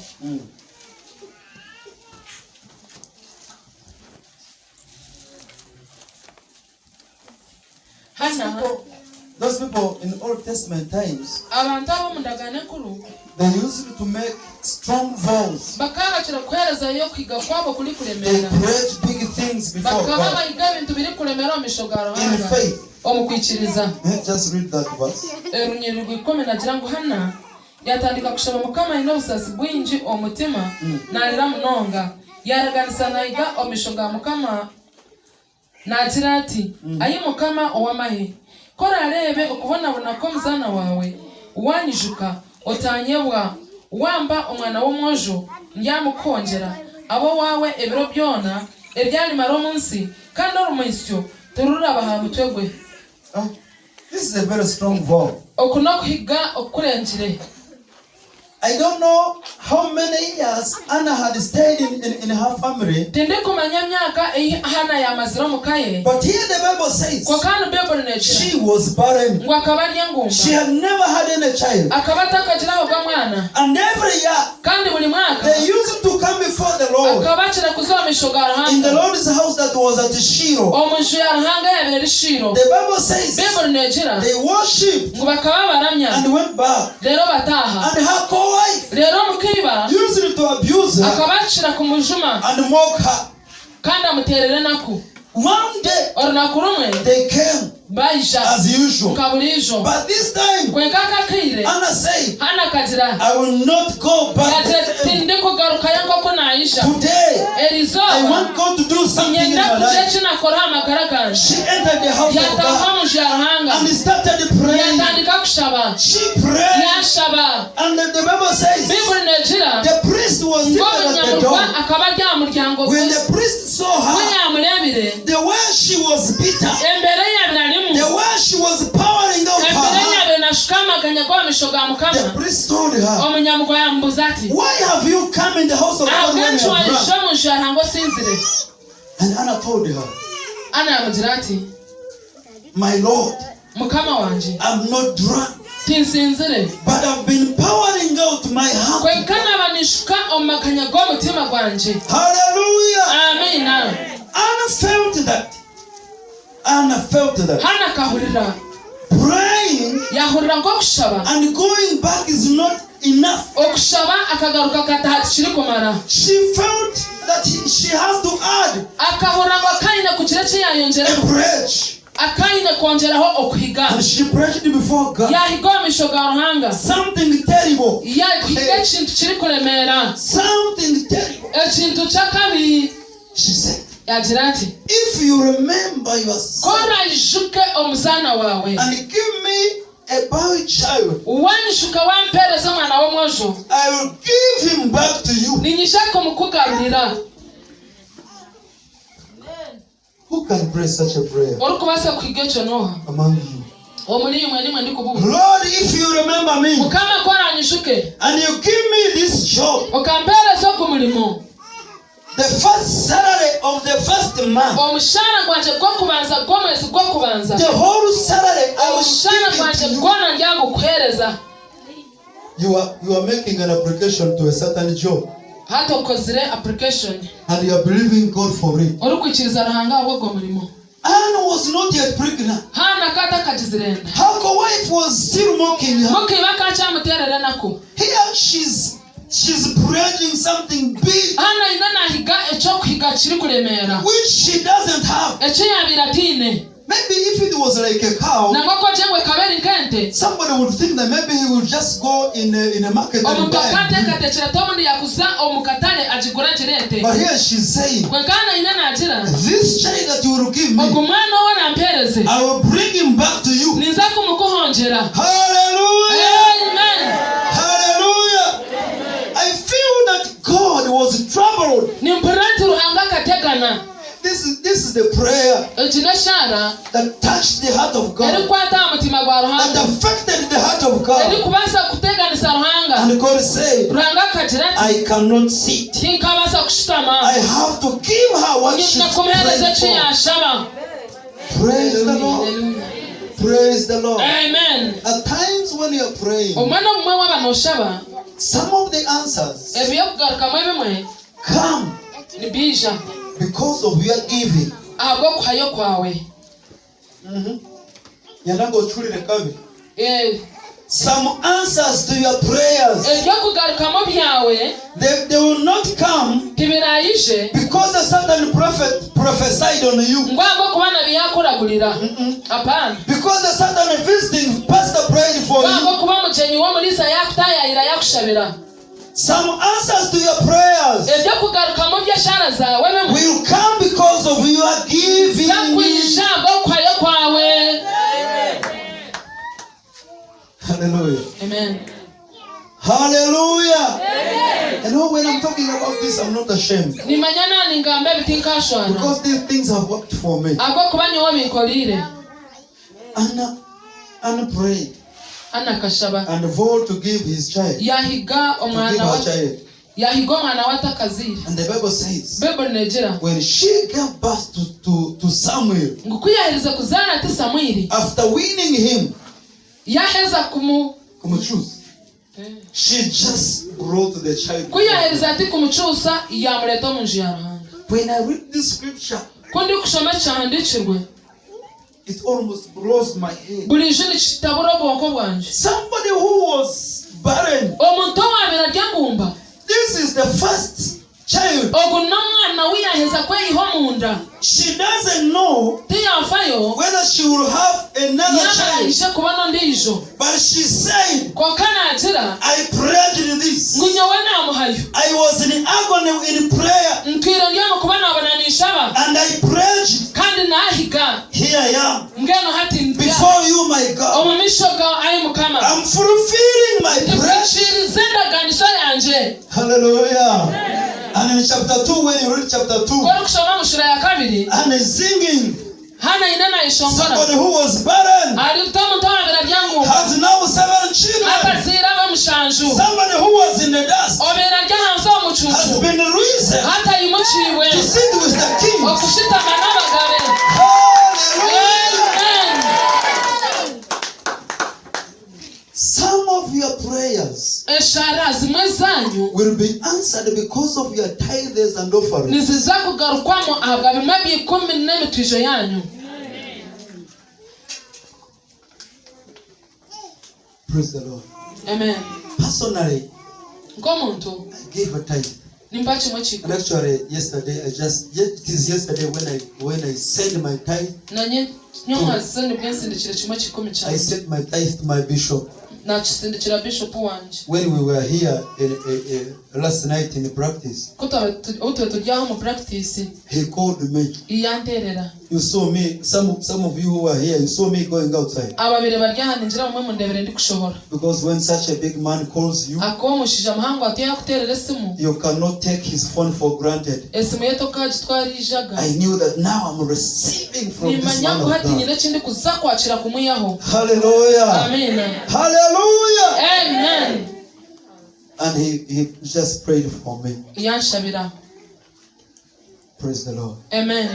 [SPEAKER 1] Those people in Old Testament times, they used to make strong vows. They pledge big things before God in faith. Just read that verse.
[SPEAKER 2] Yatandika kushaba mukama ina busasi bwinji omutima nalira munonga yaraganisanayiga omishoga mukama nagira ati ayi mukama owamahe kora arebe okubonabona ko muzana wawe wanyijuka otanyebwa wamba omwana w'umwojo ndyamukongera abo wawe ebiro byona ebyali maro munsi kandi orumaisyo tururaba ha mutwegwe.
[SPEAKER 1] This is a very strong vow.
[SPEAKER 2] Okunokuhiga okurengire.
[SPEAKER 1] I don't know how many years Anna had stayed in her family. But here the Bible says she was barren. She had never had any child. And every year they used to come before the Lord in the Lord's house that was at Shiloh. The Bible says they worshipped and went back. And her wife used to abuse her and mock her. One day they came as usual, but this time Anna said, I will not go back. Today I want God to do something in my life. She entered the house of God and started praying. She prayed, and the Bible says the priest was seated at the door. When the priest saw her, the way she was bitter, the way she was pouring out her heart, The priest told her,
[SPEAKER 2] why
[SPEAKER 1] have you come in the house of God when you are drunk? And Anna told her, my Lord, I'm not drunk, but I've been pouring out my heart. Hallelujah.
[SPEAKER 2] Amen.
[SPEAKER 1] Anna felt that. Praying and going back is not enough. She felt that she has to add a bridge. And she preached before God. Something terrible. Something terrible. She said, if you remember your son and give me a boy child, I will give him back to you. Who can pray such a prayer among you? Lord, if you remember me and you give me this job, the first salary of the first month, the whole salary I will give you. You are making an application to a certain job. And you are believing God for it. Anna was not yet pregnant. Her wife was still mocking her. Here she's preaching something big which she doesn't have. Maybe if it was like a cow, somebody would think that maybe he will just go in a market and buy it. But here she's saying, this child that you will give me, I will bring him back to you. Hallelujah.
[SPEAKER 2] Amen.
[SPEAKER 1] Hallelujah. I feel that God was troubled. This is the prayer that touched the heart of God, that affected the heart of God. And God said, I cannot sit. I have to give her what she's praying for. Praise the Lord. Praise the Lord.
[SPEAKER 2] Amen.
[SPEAKER 1] At times when you are praying, some of the answers come because of your giving. Some answers to your prayers, they will not come because a certain prophet prophesied on you. Because a certain visiting pastor prayed for you. Some answers to your prayers will come because of your giving. Hallelujah.
[SPEAKER 2] Amen.
[SPEAKER 1] Hallelujah. Amen. And when I'm talking about this, I'm not ashamed. Because these things have worked for me. Anna prayed and vowed to give his child. To give her child. And the Bible says, when she gave birth to Samuel, after winning him, she just brought the child. When I read this scripture, it almost blows my head. Somebody who was barren, this is the first child. She doesn't know whether she will have another child. But she said, I prayed this. I was in agony in prayer. And I prayed. Here I am before you, my God. I'm fulfilling my prayer. Hallelujah. And in chapter 2, when you read chapter 2, and is singing. Somebody who was barren has now 7 children. to sit with the kings. Some of your prayers will be answered because of your tithes and offerings. Praise the Lord.
[SPEAKER 2] Amen.
[SPEAKER 1] Personally, I gave a tithe. And actually, yesterday, it is yesterday when I sent my tithe. I sent my tithe to my bishop. When we were here last night in practice, he called me. You saw me, some of you who were here, you saw me going outside. Because when such a big man calls you, you cannot take his phone for granted. I knew that now I'm receiving from this man of God. Hallelujah.
[SPEAKER 2] Amen.
[SPEAKER 1] Hallelujah.
[SPEAKER 2] Amen.
[SPEAKER 1] And he just prayed for me. Praise the Lord.
[SPEAKER 2] Amen.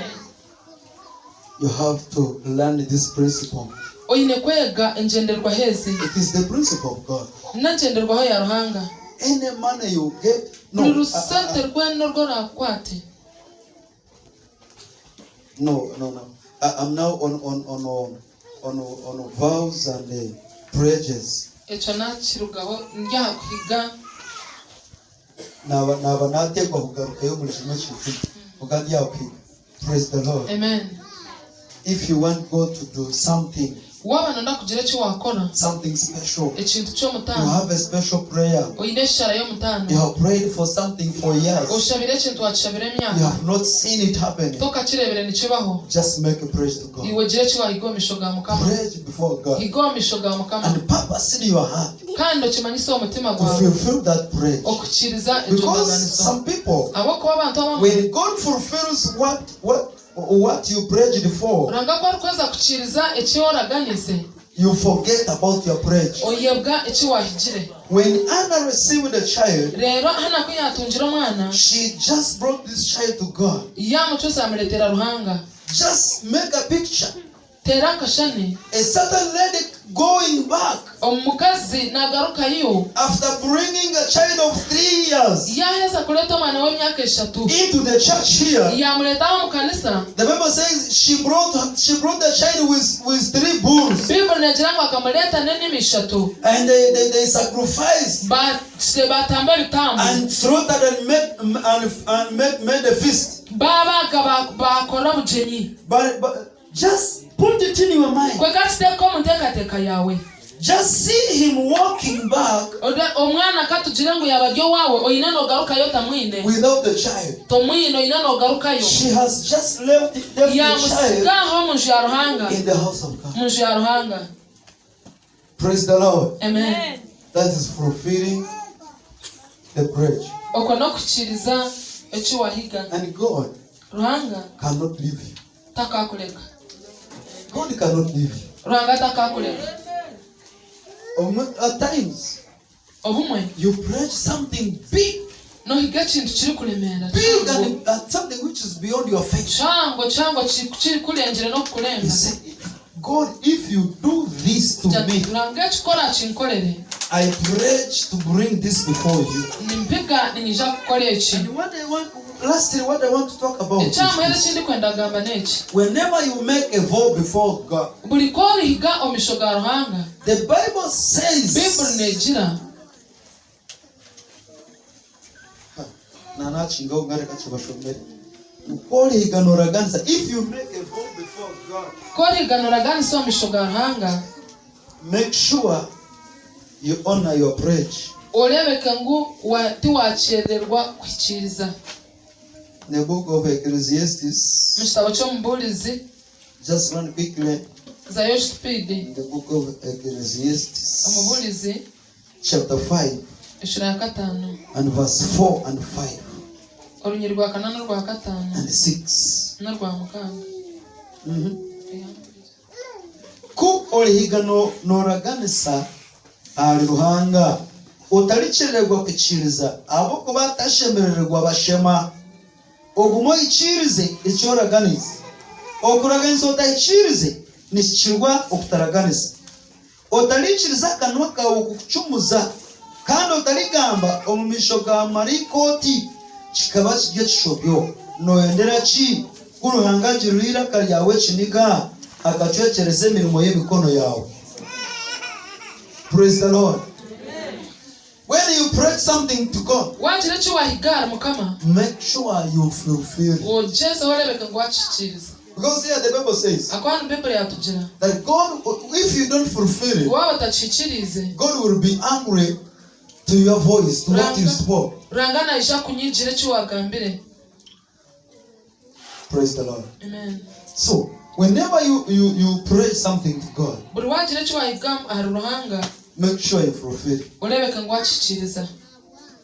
[SPEAKER 1] You have to learn this principle. It is the principle of God. Any money you get, no. I'm now on vows and pledges. Praise the Lord.
[SPEAKER 2] Amen.
[SPEAKER 1] If you want God to do something special, you have a special prayer. You have prayed for something for years. You have not seen it happen. Just make a praise to God. Praise before God. And purpose in your heart to fulfill that praise. Because some people, when God fulfills what you prayed for, you forget about your prayer. When Anna received a child, she just brought this child to God. Just make a picture. A certain lady going back after bringing a child of 3 years into the church here. The Bible says she brought the child with 3 bulls, and they sacrificed and slaughtered and made a feast. But just put it in your mind. Just see him walking back without the child. She has just left the child in the house of God. Praise the Lord.
[SPEAKER 2] Amen.
[SPEAKER 1] That is fulfilling the prayer. And God cannot leave you. God cannot leave you. At times, you pray something big. Big and something which is beyond your faith. You say, God, if you do this to me, I pledge to bring this before you. And lastly, what I want to talk about is this. Whenever you make a vow before God, the Bible says, if you make a vow before God, make sure you honor your pledge. In the book of Ecclesiastes, just run quickly. In the book of Ecclesiastes, chapter 5 and verse 4 and 5 and 6. Ku olihigano noraganisa ali ruhanga utalichererwa kwikiriza abo ko batashemererwa bashema ogumo ichirize echoraganize okuraganiza otaichirize nichirwa okutaraganiza otalichiriza akanwa kawe okukucumuza kandi otaligamba omumisho ga marikoti kikaba kijye kishobyo noyendera ki kuruhangagirira kalyawe kiniga akacwekereza emirimo y'emikono yawe. Praise the Lord. When you pray something to God, make sure you fulfill it. Because here the Bible says that God, if you don't fulfill it, God will be angry to your voice, to what you spoke. Praise the Lord.
[SPEAKER 2] Amen.
[SPEAKER 1] So, whenever you pray something to God, make sure you fulfill it.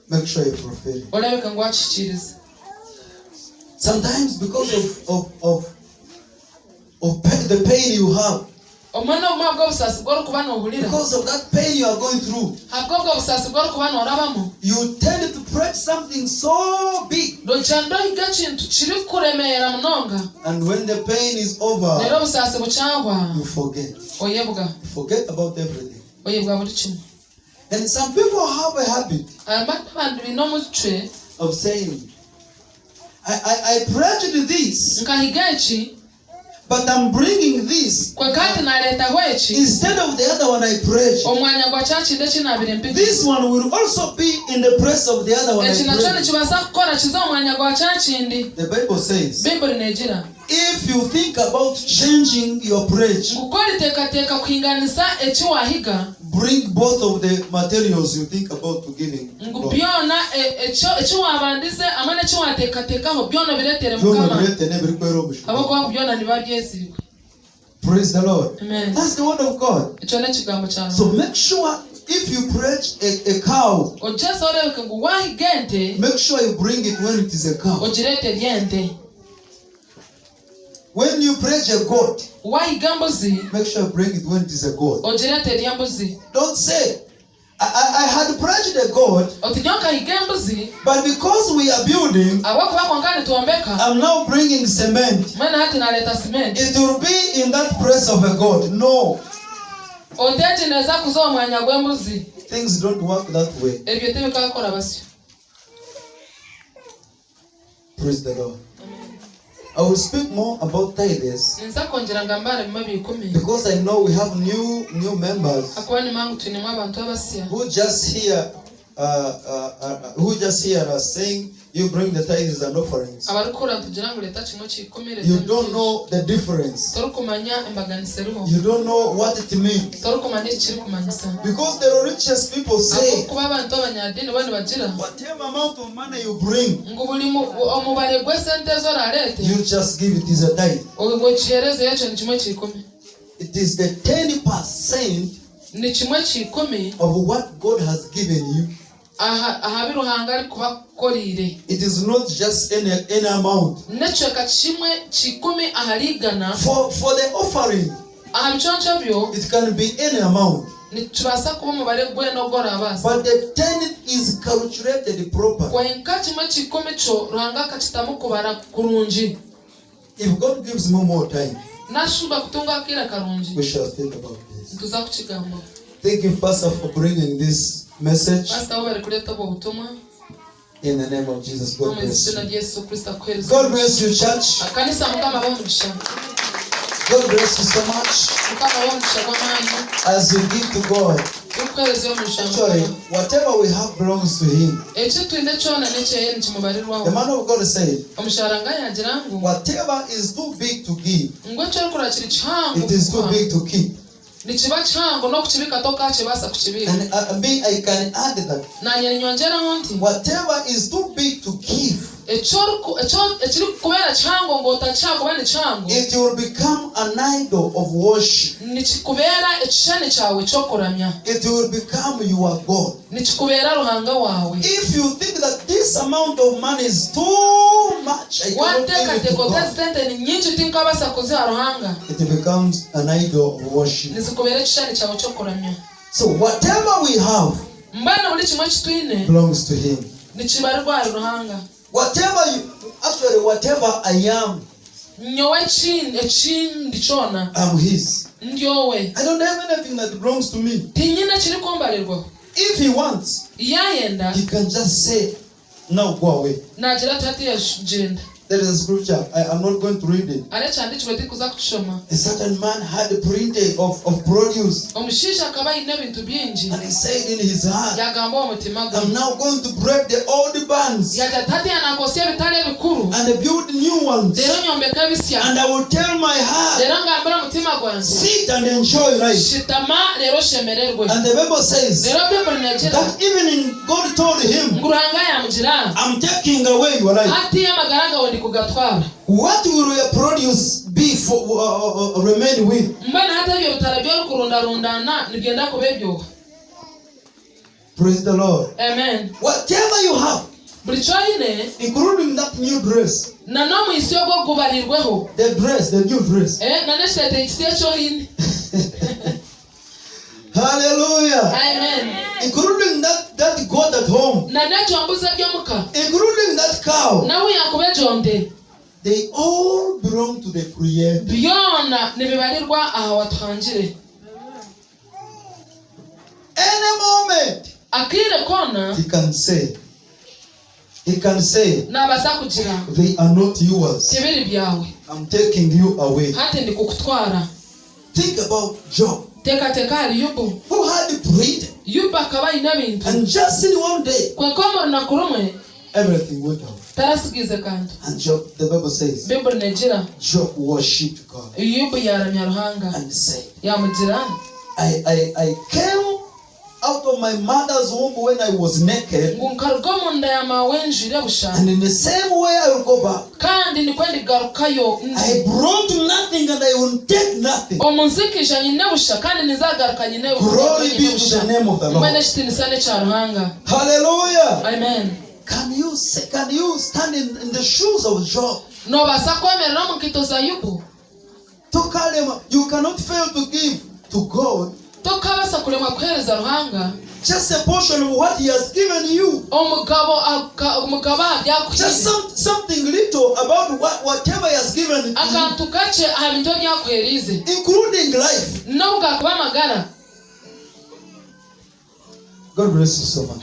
[SPEAKER 1] Make sure you fulfill it. Sometimes because of the pain you have, because of that pain you are going through, you tend to pray something so big, and when the pain is over, you forget about everything. And some people have a habit of saying, I prayed this, but I'm bringing this instead of the other one I prayed. This one will also be in the place of the other one I prayed. The Bible says, if you think about changing your prayer, bring both of the materials you think about to giving. Praise the Lord.
[SPEAKER 2] Amen.
[SPEAKER 1] That's the word of God. So make sure if you pledge a cow, make sure you bring it when it is a cow. When you pledge a goat, make sure you bring it when it is a goat. Don't say, I had pledged a goat, but because we are building, I'm now bringing cement. It will be in that place of a goat. No. Things don't work that way. Praise the Lord. I will speak more about tithes because I know we have new members who just hear us saying you bring the tithes and offerings. You don't know the difference. You don't know what it means. Because the richest people say, whatever amount of money you bring, you just give it as a tithe. It is the 10% of what God has given you. It is not just any amount. For the offering, it can be any amount. But the 10th is calculated properly. If God gives me more time, we shall think about this. Thank you, Pastor, for bringing this message. In the name of Jesus, God bless you. God bless you, church. God bless you so much. As you give to God, actually, whatever we have belongs to Him. The man of God said, whatever is too big to give, it is too big to keep. And me, I can add that whatever is too big to give, it will become an idol of worship. It will become your God. If you think that this amount of money is too much, it becomes an idol of worship. So whatever we have belongs to Him. Whatever I am, I'm his. I don't have anything that belongs to me. If he wants, he can just say, now go away. There is a scripture. I'm not going to read it. A certain man had a printing of produce. And he said in his heart, I'm now going to break the old bands and build new ones. And I will tell my heart, sit and enjoy life. And the Bible says that even God told him, I'm taking away your life. What will your produce be for remain with? Praise the Lord.
[SPEAKER 2] Amen.
[SPEAKER 1] Whatever you have, including that new dress, the new dress. Hallelujah.
[SPEAKER 2] Amen.
[SPEAKER 1] Including that goat at home, including that cow, they all belong to the Creator. Any moment, he can say, they are not yours. I'm taking you away. Think about Job, who had bread, and just in one day, everything went out. And Job, the Bible says, Job worshipped God and said, I came out of my mother's womb when I was naked, and in the same way I will go back. I brought nothing and I will take nothing. Glory be to the name of the Lord. Hallelujah.
[SPEAKER 2] Amen.
[SPEAKER 1] Can you stand in the shoes of Job? You cannot fail to give to God just a portion of what he has given you. Just something little about whatever he has given you, including life. God bless you so much.